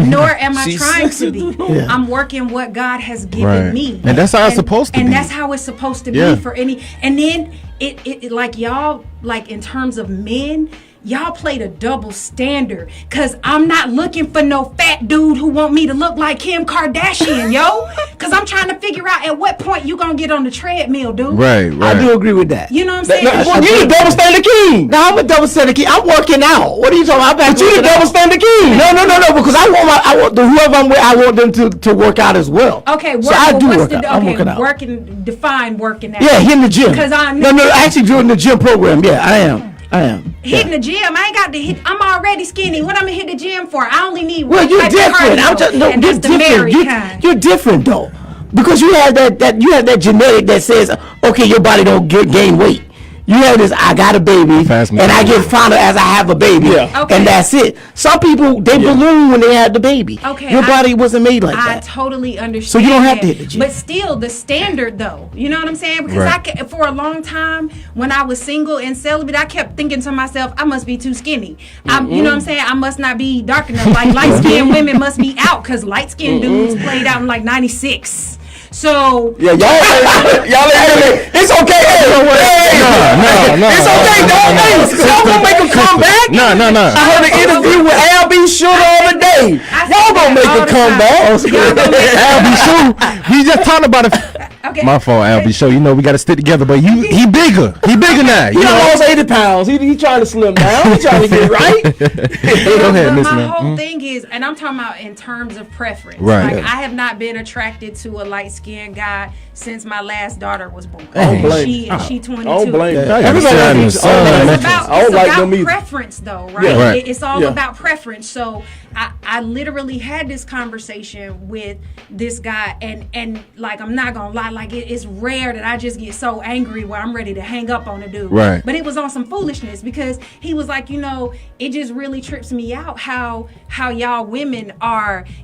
Nor am I She's trying to be. Yeah. I'm working what God has given Right. me. And that's how it's supposed to and be. that's how it's supposed to Yeah. be for any. And then it like y'all, like in terms of men, y'all played a double standard. Cause I'm not looking for no fat dude who want me to look like Kim Kardashian, yo. Cause I'm trying to figure out at what point you gonna get on the treadmill, dude. Right. I do agree with that. You know what I'm saying? Well, you the double standard king. No, I'm a double standard king. I'm working out. What are you talking about? But you the double standard king. No, because I want whoever I'm with, I want them to work out as well. Okay, so I do what's work out. I'm working out. Define working out. Yeah, hitting the gym. Because I actually doing the gym program. Yeah, I am. Hitting the gym. I ain't got to hit. I'm already skinny. What I'm gonna hit the gym for? I only need. Well, one you're type of different. cardio, and that's the Mary kind. You're different though, because you have that genetic that says, okay, your body don't gain weight. You have this, I got a baby, and I get fonder as I have a baby, and that's it. Some people, they balloon when they have the baby. Okay, your body wasn't made like that. I totally understand. So you don't have to hit the gym. But still, the standard though, you know what I'm saying? Because for a long time, when I was single and celibate, I kept thinking to myself, I must be too skinny. You know what I'm saying? I must not be dark enough. Like light-skinned women must be out, because light-skinned dudes played out in like 96. So y'all ain't it's okay. No. It's okay, dog. Y'all gonna make a comeback? No. I heard an interview with Al B. Shooter the other day. Y'all gonna make a comeback? Al B. Shooter, he just talked about it. Okay. My fault, Al B. Show. You know we got to stick together, but he bigger. He bigger now. He lost 80 pounds. He trying to slim down. He trying to get right. Go ahead, Miss my Man. whole thing is, and I'm talking about in terms of preference. Right. Like, I have not been attracted to a light-skinned guy since my last daughter was born. Blame. She 22. I don't blame you. It's about them either. preference, though, right? Yeah. Right. It's all about preference. So I literally had this conversation with this guy, and like, I'm not gonna lie, like it's rare that I just get so angry where I'm ready to hang up on a dude. Right. But it was on some foolishness, because he was like, it just really trips me out how y'all women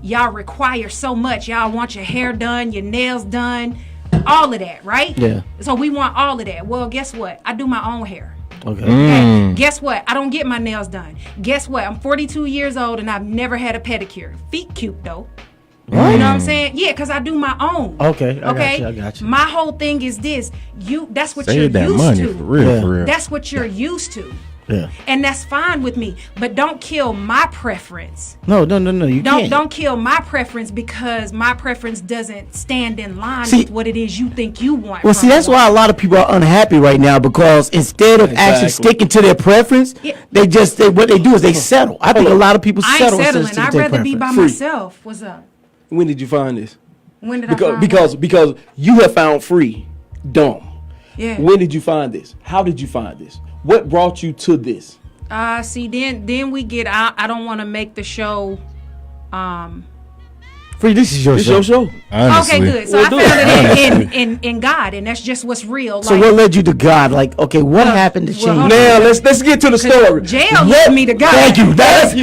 y'all require so much. Y'all want your hair done, your nails done, all of that, right? Yeah. So we want all of that. Well, guess what? I do my own hair. Okay. Guess what? I don't get my nails done. Guess what? I'm 42 years old and I've never had a pedicure. Feet cute though. You know what I'm saying? Yeah, because I do my own. Okay, I got you. My whole thing is this. That's what Save you're that used money, to. for real. That's what you're used to. Yeah. And that's fine with me. But don't kill my preference. No. You can't. Don't kill my preference, because my preference doesn't stand in line with what it is you think you want. Well, see, that's why a lot of people are unhappy right now, because instead of actually sticking to their preference, what they do is they settle. I think a lot of people settle. I ain't settling. I'd rather be by myself. What's up? When did you find this? When did I find it? Because you have found freedom. Yeah. When did you find this? How did you find this? What brought you to this? See, then we get. I don't want to make the show. Free, this is your This show. your show. Honestly. Okay, good. So I found it in God, and that's just what's real. So what led you to God? Like, okay, what happened to change? hold Now let's get to the story. Jail led me to God. Thank you. Let's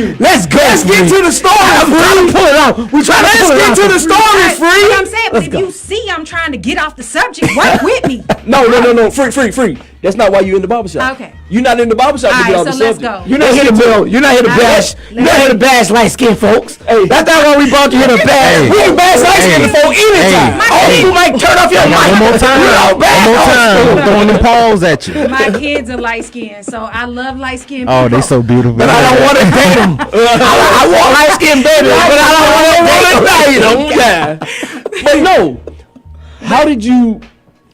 go. Let's get to the story. I'm trying to pull it out. Let's get to the story, That's Free. what I'm saying. But if you see, I'm trying to get off the subject. Work with me. No. Free. That's not why you in the barbershop. Okay. You're not in the barbershop to All get right, off the so let's subject. go. You're not here to build. You're not here to bash. You're not here to bash light skinned folks. Hey. That's not why we brought you here to bash. We ain't bash light skinned folk anytime. You might turn off your mic. One more time. We don't bash One more those time. folks. I'm throwing them paws at you. My kids are light skinned, so I love light skinned people. Oh, they so beautiful. But I don't want to date them. I want light skinned babies, but I don't want to date them. But no. How did you?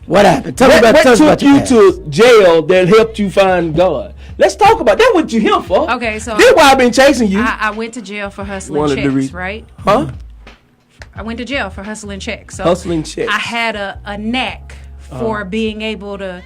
What happened? Tell me What about took your you past. to jail that helped you find God? Let's talk about that. What you here for? Okay, so This why I've been chasing you. I went to jail for hustling One of the checks, reasons. right? Huh? I went to jail for hustling checks. So Hustling checks. I had a knack for being able to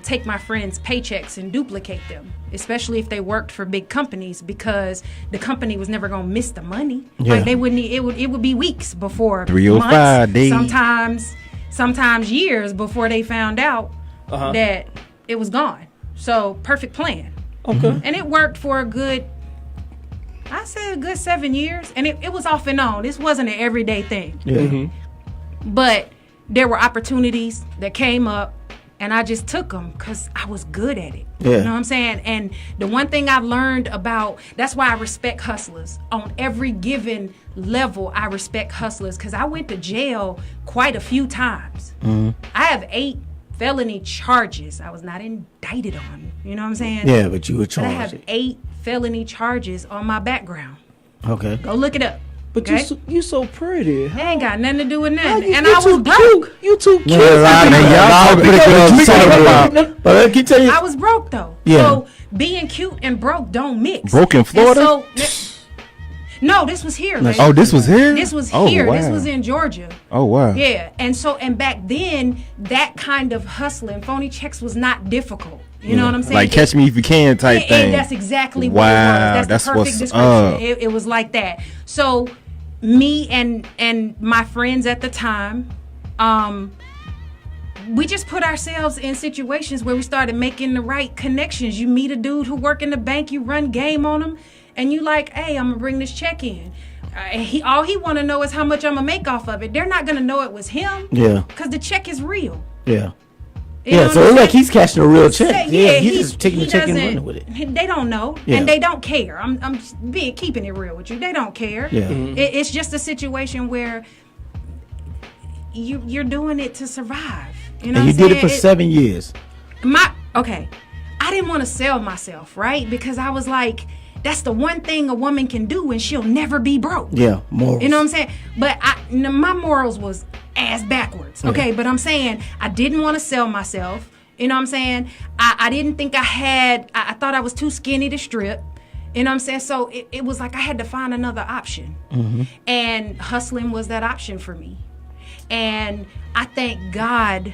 take my friends' paychecks and duplicate them, especially if they worked for big companies, because the company was never gonna miss the money. Yeah. Like they wouldn't. It would be weeks before 305 months, days. sometimes years before they found out that it was gone. So perfect plan. Okay. And it worked for a good 7 years, and it was off and on. This wasn't an everyday thing. Yeah. But there were opportunities that came up, and I just took them because I was good at it. Yeah. You know what I'm saying? And the one thing I've learned that's why I respect hustlers. On every given level, I respect hustlers, because I went to jail quite a few times. I have 8 felony charges. I was not indicted on. You know what I'm saying? Yeah, but you were But I have charged. 8 felony charges on my background. Okay. Go look it up. But okay? you so pretty. It ain't got nothing to do with How nothing. you- And you I was too broke. cute. You too cute. Y'all pretty good. But let me tell you. I was broke though. Yeah. So being cute and broke don't mix. Broke in And Florida? No, this was here. baby. Oh, this was here? This was Oh, here. This wow. was in Georgia. Oh, wow. Yeah, and back then, that kind of hustling, phony checks was not difficult. You know what I'm saying? Like catch me if you can type thing. That's exactly what it Wow, was. That's the perfect what's description. up. It was like that. So, me and my friends at the time, we just put ourselves in situations where we started making the right connections. You meet a dude who work in the bank, you run game on him, and you like, hey, I'm gonna bring this check in. All he want to know is how much I'm gonna make off of it. They're not gonna know it was him. Yeah. Because the check is real. Yeah. You Yeah, know so what it's I'm like saying? he's cashing a real check. Say, Yeah, he's just taking the check and running with it. They don't know, Yeah. and they don't care. I'm just keeping it real with you. They don't care. Yeah. It's just a situation where you're doing it to survive. You know, And you what I'm did it for saying? 7 years. Okay. I didn't want to sell myself, right? Because I was like, that's the one thing a woman can do, and she'll never be broke. Yeah, morals. You know what I'm saying? But my morals was ass backwards. Okay, but I'm saying I didn't want to sell myself. You know what I'm saying? I didn't think I thought I was too skinny to strip. You know what I'm saying? So it was like I had to find another option. And hustling was that option for me. And I thank God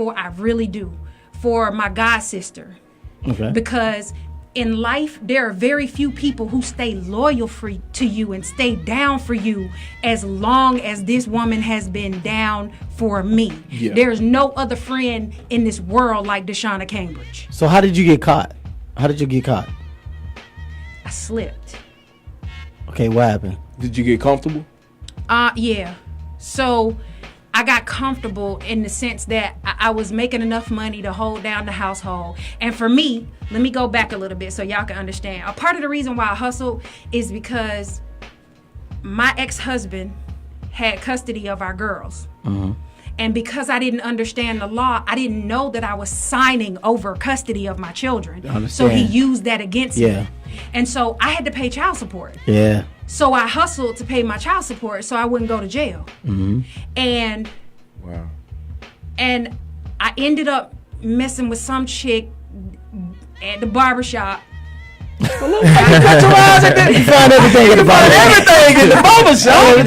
I really do, for my God sister. Okay. Because in life, there are very few people who stay loyal to you and stay down for you as long as this woman has been down for me. Yeah. There's no other friend in this world like Deshauna Cambridge. So how did you get caught? How did you get caught? I slipped. Okay, what happened? Did you get comfortable? Yeah. So I got comfortable in the sense that I was making enough money to hold down the household. And for me, let me go back a little bit so y'all can understand. A part of the reason why I hustled is because my ex-husband had custody of our girls. And because I didn't understand the law, I didn't know that I was signing over custody of my children. So he used that against me. And so I had to pay child support. Yeah. So I hustled to pay my child support so I wouldn't go to jail. And and I ended up messing with some chick at the barbershop. You find everything in the Everything in the barbershop.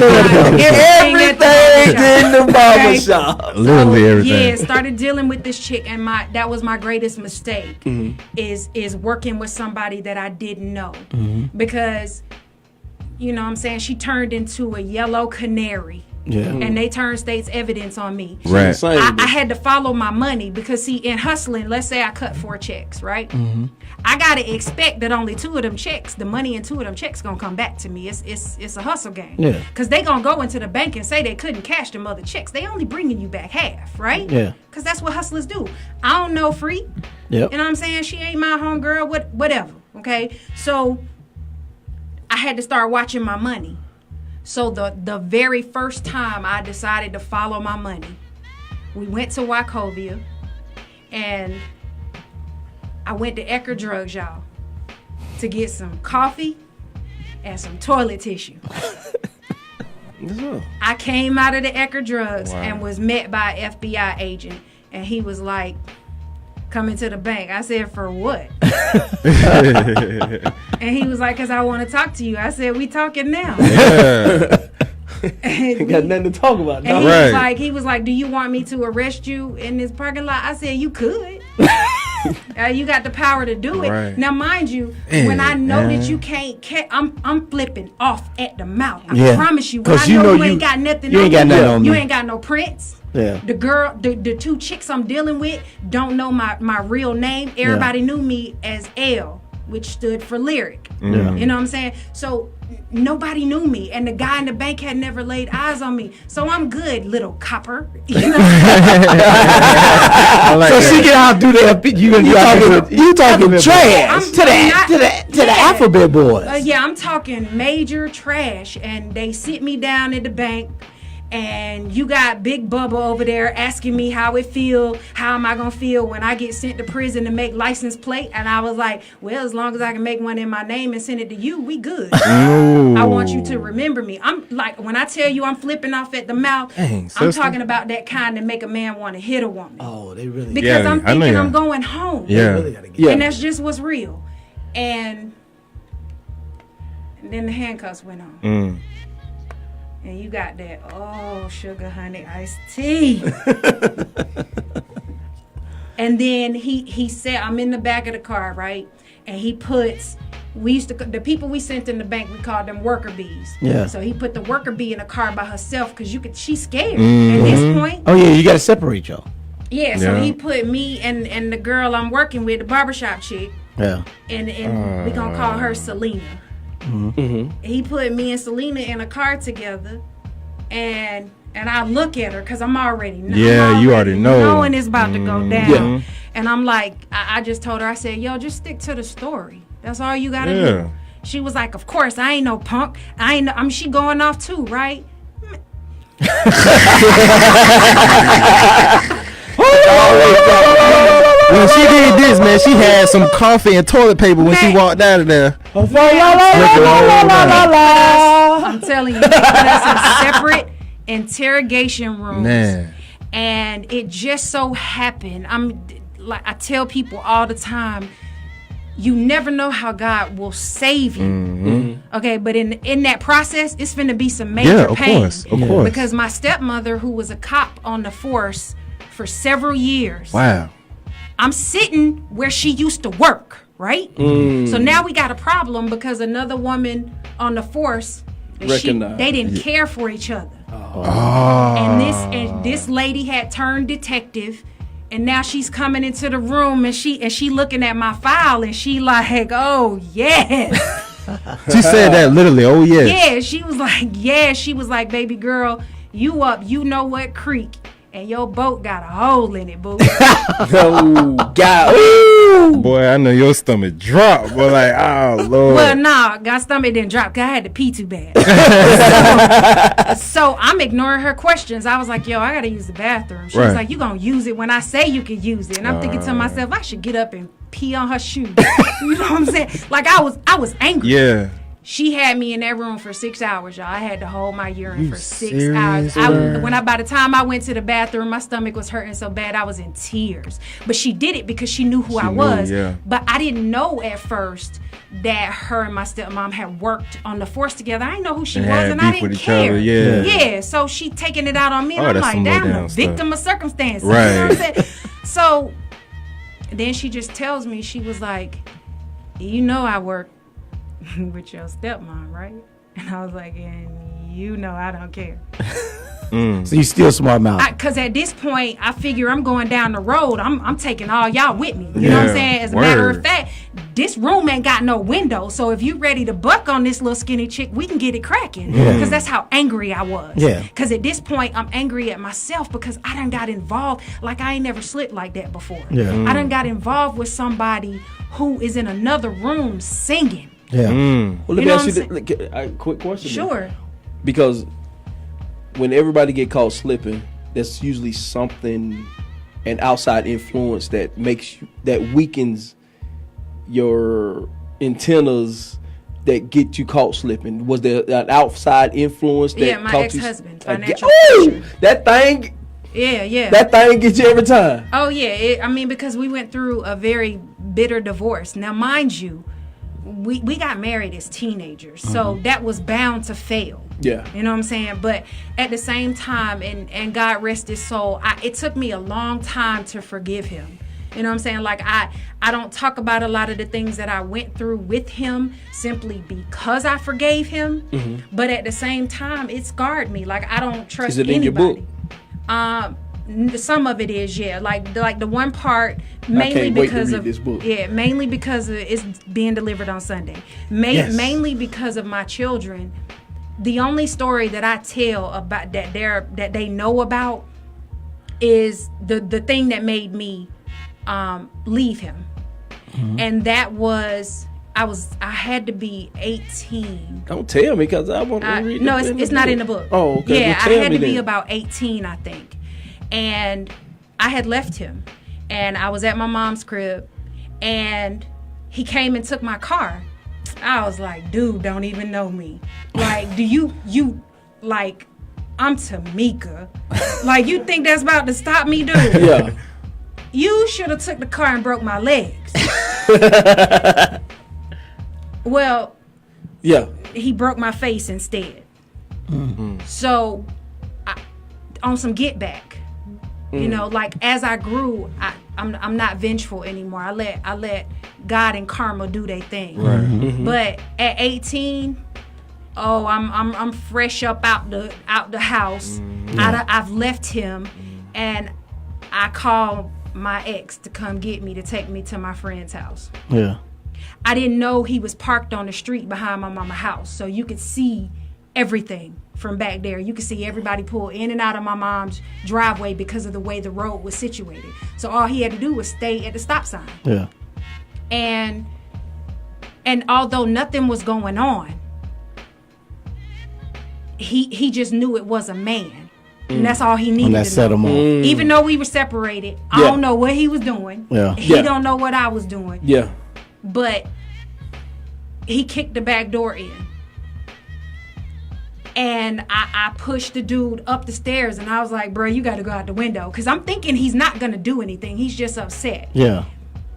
Everything in the barbershop. Literally everything. Yeah, started dealing with this chick, and that was my greatest mistake. Is working with somebody that I didn't know, because you know what I'm saying, she turned into a yellow canary. Yeah. And they turned state's evidence on me. Right. I had to follow my money because, see, in hustling, let's say I cut 4 checks, right? I gotta expect that only 2 of them checks, the money in 2 of them checks, gonna come back to me. It's a hustle game. Yeah. Cause they gonna go into the bank and say they couldn't cash them other checks. They only bringing you back half, right? Yeah. Cause that's what hustlers do. I don't know Free. Yep. You know what I'm saying? She ain't my homegirl. Whatever. Okay. So I had to start watching my money. So the very first time I decided to follow my money, we went to Wachovia, and I went to Ecker Drugs, y'all, to get some coffee and some toilet tissue. I came out of the Ecker Drugs and was met by an FBI agent, and he was like, "Coming to the bank." I said, "For what?" And he was like, "Cause I want to talk to you." I said, "We talking now." Ain't got nothing to talk about. And he was like, "Do you want me to arrest you in this parking lot?" I said, "You could." You got the power to do it. Right. Now, mind you, when I know that you can't, I'm flipping off at the mouth. I Yeah. promise you. When 'Cause I you know know you you- ain't got nothing you on ain't got me, nothing on you me. ain't got no prints. Yeah. The girl, the 2 chicks I'm dealing with don't know my real name. Everybody knew me as L, which stood for lyric. Yeah. You know what I'm saying? So nobody knew me, and the guy in the bank had never laid eyes on me. So I'm good, little copper. You know? So she can outdo the you talking trash I'm to the alphabet boys. Yeah, I'm talking major trash, and they sit me down at the bank, And you got Big Bubba over there asking me how it feel. How am I gonna feel when I get sent to prison to make license plate? And I was like, well, as long as I can make one in my name and send it to you, we good. I want you to remember me. I'm like, when I tell you I'm flipping off at the mouth, Dang, I'm sister. talking about that kind that make a man want to hit a woman. Oh, they really. Because Yeah, I'm I know thinking ya. I'm going home. They Yeah. really gotta get. Yeah. And that's just what's real. And then the handcuffs went on. And you got that, oh, sugar, honey, iced tea. And then he said, I'm in the back of the car, right? And he puts, the people we sent in the bank, we called them worker bees. Yeah. So he put the worker bee in a car by herself because she's scared at this point. Oh yeah, you gotta separate y'all. Yeah, so Yeah. he put me and the girl I'm working with, the barbershop chick, Yeah. and we gonna call her Selena. He put me and Selena in a car together, and I look at her because I'm already Yeah, you already know. knowing it's about to go down. Yeah. And I'm like, I just told her, I said, yo, just stick to the story. That's all you gotta Yeah. do. She was like, of course, I ain't no punk. I ain't. She going off too, right? When she did this, man, she had some coffee and toilet paper when she Man. walked out of there. I'm telling you, they put us in separate interrogation rooms. Man. And it just so happened, I tell people all the time, you never know how God will save you. Okay, but in that process, it's finna be some major Yeah, of pain. course, of course. Because my stepmother, who was a cop on the force for several years, Wow. I'm sitting where she used to work, right? So now we got a problem because another woman on the force, Recognize. they didn't care for each other. And this lady had turned detective, and now she's coming into the room and she looking at my file and she like, oh yes. She said that literally. Oh yeah. Yeah, she was like, baby girl, you up, you know what creek, and your boat got a hole in it, boo. Oh, God. Boy, I know your stomach dropped. Boy, like, oh Lord. Well, nah, God stomach didn't drop because I had to pee too bad. so I'm ignoring her questions. I was like, yo, I got to use the bathroom. She was Right. like, you going to use it when I say you can use it. And I'm thinking to myself, I should get up and pee on her shoe. You know what I'm saying? Like, I was angry. Yeah. She had me in that room for 6 hours, y'all. I had to hold my urine for 6 serious, hours. girl? By the time I went to the bathroom, my stomach was hurting so bad I was in tears. But she did it because she knew who I knew, was. yeah. But I didn't know at first that her and my stepmom had worked on the force together. I didn't know who she And was, had and I beef didn't with each care. other, yeah. Yeah. So she taking it out on me, and Oh, I'm that's like, some low damn, I'm down a stuff. victim of circumstances. Right. You know what I'm saying? So then she just tells me, she was like, you know I work with your stepmom, right? And I was like, and you know I don't care. So you still smart mouth. Because at this point, I figure I'm going down the road. I'm taking all y'all with me. You know what I'm Yeah. saying? As a matter of Word. fact, this room ain't got no window. So if you ready to buck on this little skinny chick, we can get it cracking. Because that's how angry I was. Yeah. Because at this point, I'm angry at myself because I done got involved. Like I ain't never slipped like that before. Yeah. I done got involved with somebody who is in another room singing. Yeah. Well, let You me know ask you what a quick question. then. Sure. Because when everybody get caught slipping, there's usually something, an outside influence that weakens your antennas that get you caught slipping. Was there an outside influence that Yeah, my caught you? ex-husband, financial Ooh, pressure. that thing Yeah. gets you every time. Oh yeah, because we went through a very bitter divorce. Now, mind you, we got married as teenagers, so that was bound to fail. Yeah. You know what I'm saying? But at the same time, and God rest his soul, it took me a long time to forgive him. You know what I'm saying? Like I don't talk about a lot of the things that I went through with him simply because I forgave him. But at the same time, it scarred me. Like I don't trust Is it in anybody. your book? Some of it is, yeah. Like the one part mainly can't wait to because read of this book. yeah, mainly because of, it's being delivered on Sunday. Yes. Mainly because of my children. The only story that I tell about that they know about is the thing that made me leave him, and that was I had to be 18. Don't tell me because I want to read No, it. it's not in the book. Oh, okay. Yeah, Well, I tell had me to be then. about 18, I think. And I had left him. And I was at my mom's crib. And he came and took my car. I was like, dude, don't even know me. Like, do you like, I'm Tamika. Like, you think that's about to stop me, dude? Yeah. You should have took the car and broke my legs. Well, Yeah. he broke my face instead. So, on some get back, you know, like as I grew, I'm not vengeful anymore. I let God and karma do their thing. But at 18, oh, I'm fresh up out the house. I've left him, and I call my ex to come get me, to take me to my friend's house. Yeah. I didn't know he was parked on the street behind my mama's house, so you could see everything from back there. You could see everybody pull in and out of my mom's driveway because of the way the road was situated. So all he had to do was stay at the stop sign. Yeah. And although nothing was going on, he just knew it was a man. And that's all he needed And that to set know. him off. Even though we were separated, I Yeah. don't know what he was doing. Yeah. He Yeah. don't know what I was doing. Yeah. But he kicked the back door in. And I pushed the dude up the stairs, and I was like, bro, you got to go out the window. Because I'm thinking he's not going to do anything. He's just upset. Yeah.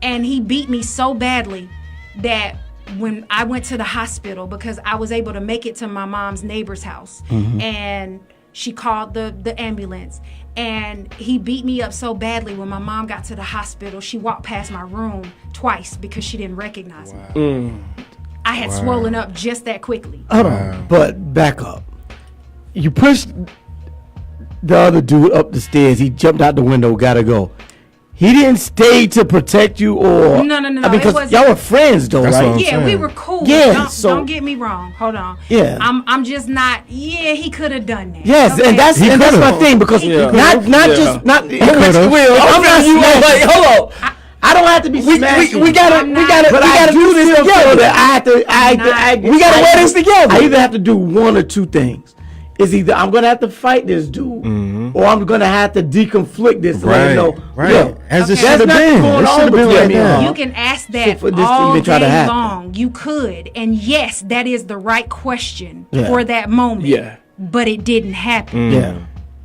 And he beat me so badly that when I went to the hospital, because I was able to make it to my mom's neighbor's house, and she called the ambulance, and he beat me up so badly when my mom got to the hospital, she walked past my room twice because she didn't recognize me. I had swollen up just that quickly. Hold on. But back up. You pushed the other dude up the stairs. He jumped out the window, gotta go. He didn't stay to protect you, or No. I mean, It because wasn't- y'all were friends though, That's right? what I'm Yeah, we saying. were cool. Yeah, Don't get me wrong. Hold on. Yeah. I'm just not. Yeah, he could have done that. Yes, Okay? and that's my thing, because Yeah. not Yeah. just not. Will, I'm not you. Wait, hold on. I don't have to be We smashing. gotta But I do this together. We gotta wear this together. I either have to do one or two things. It's either I'm gonna have to fight this dude, or I'm gonna have to deconflict this. And let him know, Right. yo, As it Okay. should have There's nothing been. going It on should have been between like me that. and You can ask that for this to all even try to day happen. long. You could, and yes, that is the right question Yeah. for that moment. Yeah. But it didn't happen, yeah,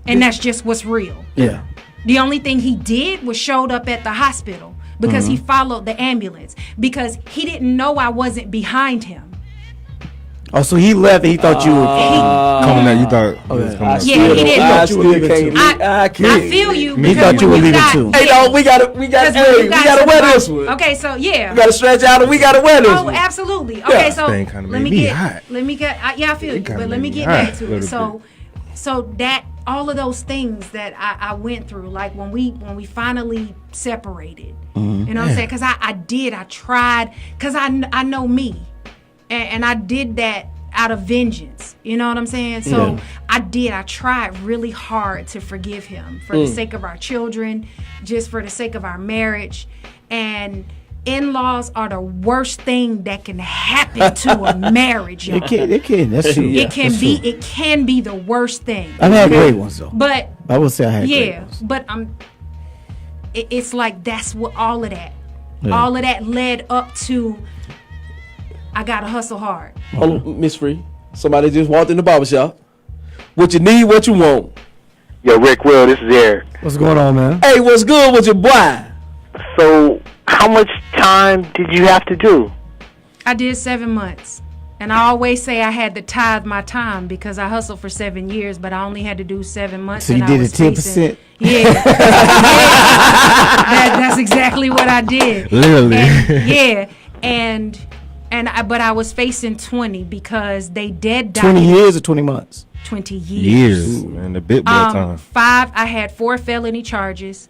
and that's just what's real. yeah. The only thing he did was showed up at the hospital because he followed the ambulance, because he didn't know I wasn't behind him. Oh, so he left and he thought you were. Coming out, you thought he was coming out. Yeah, he didn't. I you still were leaving can't. too. I I can't. feel you. He because thought you when were leaving got- too. Hey, no, we gotta. because when Hey, you we got gotta wear somebody- this one. Okay, so yeah. We gotta stretch out, and we gotta wear this Oh, one. absolutely. Okay, Yeah. so Thing kinda let made me me get. hot. Let me get. Yeah, I feel you. kinda But let made me me get hot back to a it. little So that all of those things that I went through, like when we finally separated, you know what I'm saying? Because I tried, because I know me, and I did that out of vengeance. You know what I'm saying? So I tried really hard to forgive him for the sake of our children, just for the sake of our marriage. And in-laws are the worst thing that can happen to a marriage, y'all. It can. That's true. It can be the worst thing. I've had great ones though. But I will say I had great yeah, ones. but it's like that's what all of that led up to. I gotta hustle hard. Hold on, Miss Free. Somebody just walked in the barbershop. What you need, what you want. Yo, Rick Will, this is Eric. What's going on, man? Hey, what's good with your boy? So, how much time did you have to do? I did 7 months. And I always say I had to tithe my time because I hustled for 7 years, but I only had to do 7 months. So you and did I was it 10%? Yeah. That's exactly what I did. Literally. But I was facing 20 because they dead died. 20 years or 20 months? 20 years. Years, man. The bit boy time. I had 4 felony charges,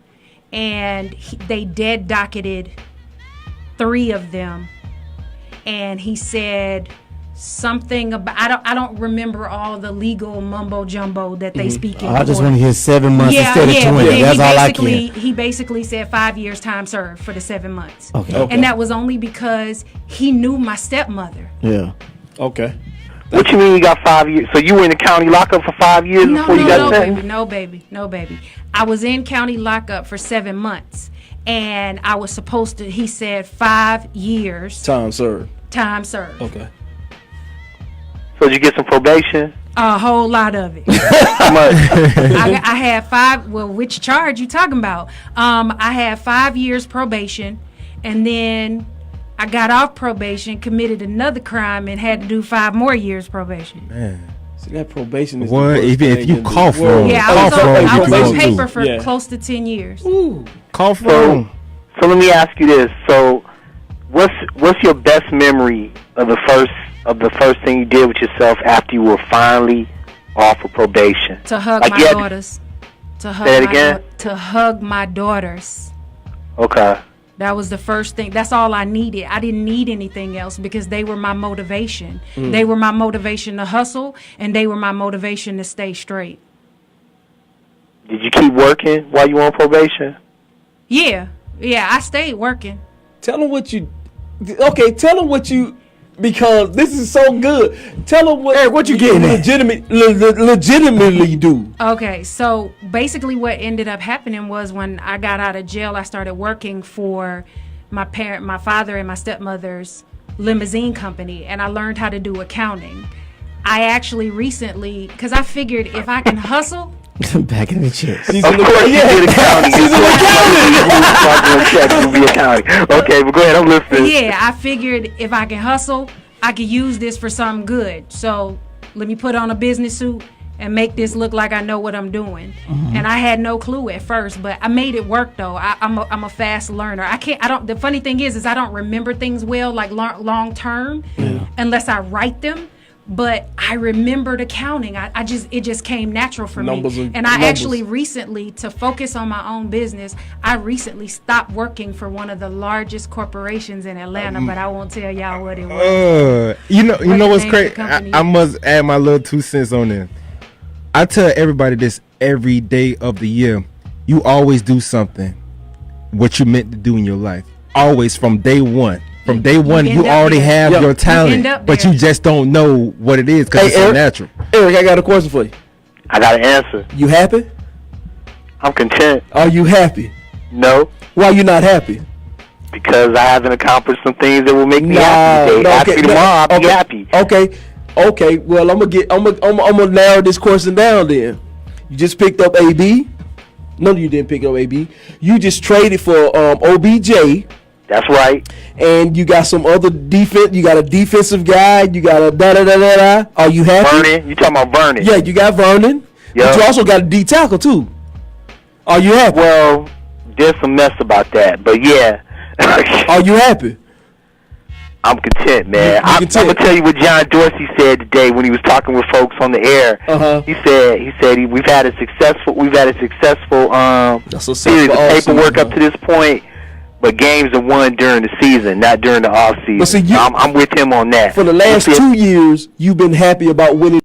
and they dead docketed 3 of them. And he said something about I don't remember all the legal mumbo jumbo that they speak in I just court. want to hear 7 months Yeah, instead yeah. of 20. And That's all I basically, can. he basically said 5 years time served for the 7 months. Okay. And that was only because he knew my stepmother. Yeah. Okay. What you mean you got 5 years? So you were in the county lockup for 5 years before you got sentenced? No, baby. I was in county lockup for 7 months, and I was supposed to. He said 5 years Time served. time served. Okay. So did you get some probation? A whole lot of it. How much? I had 5. Well, which charge you talking about? I had 5 years probation, and then I got off probation, committed another crime, and had to do 5 more years probation. Man. See, that probation is. What? the worst Even if thing you in the cough world. wrong. Yeah, Cough I wrong, was you on can go paper too. for Yeah. close to 10 years. Cough So, wrong. so let me ask you this. So, what's your best memory of the first thing you did with yourself after you were finally off of probation? To hug Like my you had- daughters. To hug Say it my again? to hug my daughters. Okay. That was the first thing. That's all I needed. I didn't need anything else because they were my motivation. They were my motivation to hustle, and they were my motivation to stay straight. Did you keep working while you were on probation? Yeah, I stayed working. Tell them what you. Okay, tell them what you. Because this is so good. Tell them what. Hey, what you getting at? Legitimately do. Okay, so basically what ended up happening was when I got out of jail, I started working for my father and my stepmother's limousine company, and I learned how to do accounting. I actually recently, because I figured if I can hustle, Back in the chest. She's Of in the course you did accounting. She's an accountant. Okay, but go ahead, I'm listening. yeah, I figured if I can hustle, I could use this for something good. So let me put on a business suit and make this look like I know what I'm doing. And I had no clue at first, but I made it work though. I'm a fast learner. The funny thing is I don't remember things well, like long term, unless I write them. But I remembered accounting. It just came natural for Numbers me. and And I numbers. actually recently, to focus on my own business, I recently stopped working for one of the largest corporations in Atlanta, but I won't tell y'all what it was. You know the what's name of crazy? the company I is? must add my little 2 cents on there. I tell everybody this every day of the year. You always do something what you meant to do in your life. Always from day one. From day one, end you up already there. have your end talent, up but there. you just don't know what it is because Hey, it's so Eric. natural. Eric, I got a question for you. I got an answer. You happy? I'm content. Are you happy? No, Why you not happy? because I haven't accomplished some things that will make me happy today. Ask me tomorrow, I'll be happy. Okay. Well, I'm gonna narrow this question down. Then you just picked up AB. No, you didn't pick up AB. You just traded for OBJ. That's right. And you got some other defense. You got a defensive guy. You got a da da da da da. Are you happy? Vernon, you talking about Vernon? Yeah, you got Vernon. Yeah. But you also got a D tackle too. Are you happy? Well, there's some mess about that, but yeah. Are you happy? I'm content, man. You I'm content. gonna tell you what John Dorsey said today when he was talking with folks on the air. He said we've had a successful series of paperwork up to this point, but games are won during the season, not during the off season. But see, I'm with him on that. For the last 2 years, you've been happy about winning.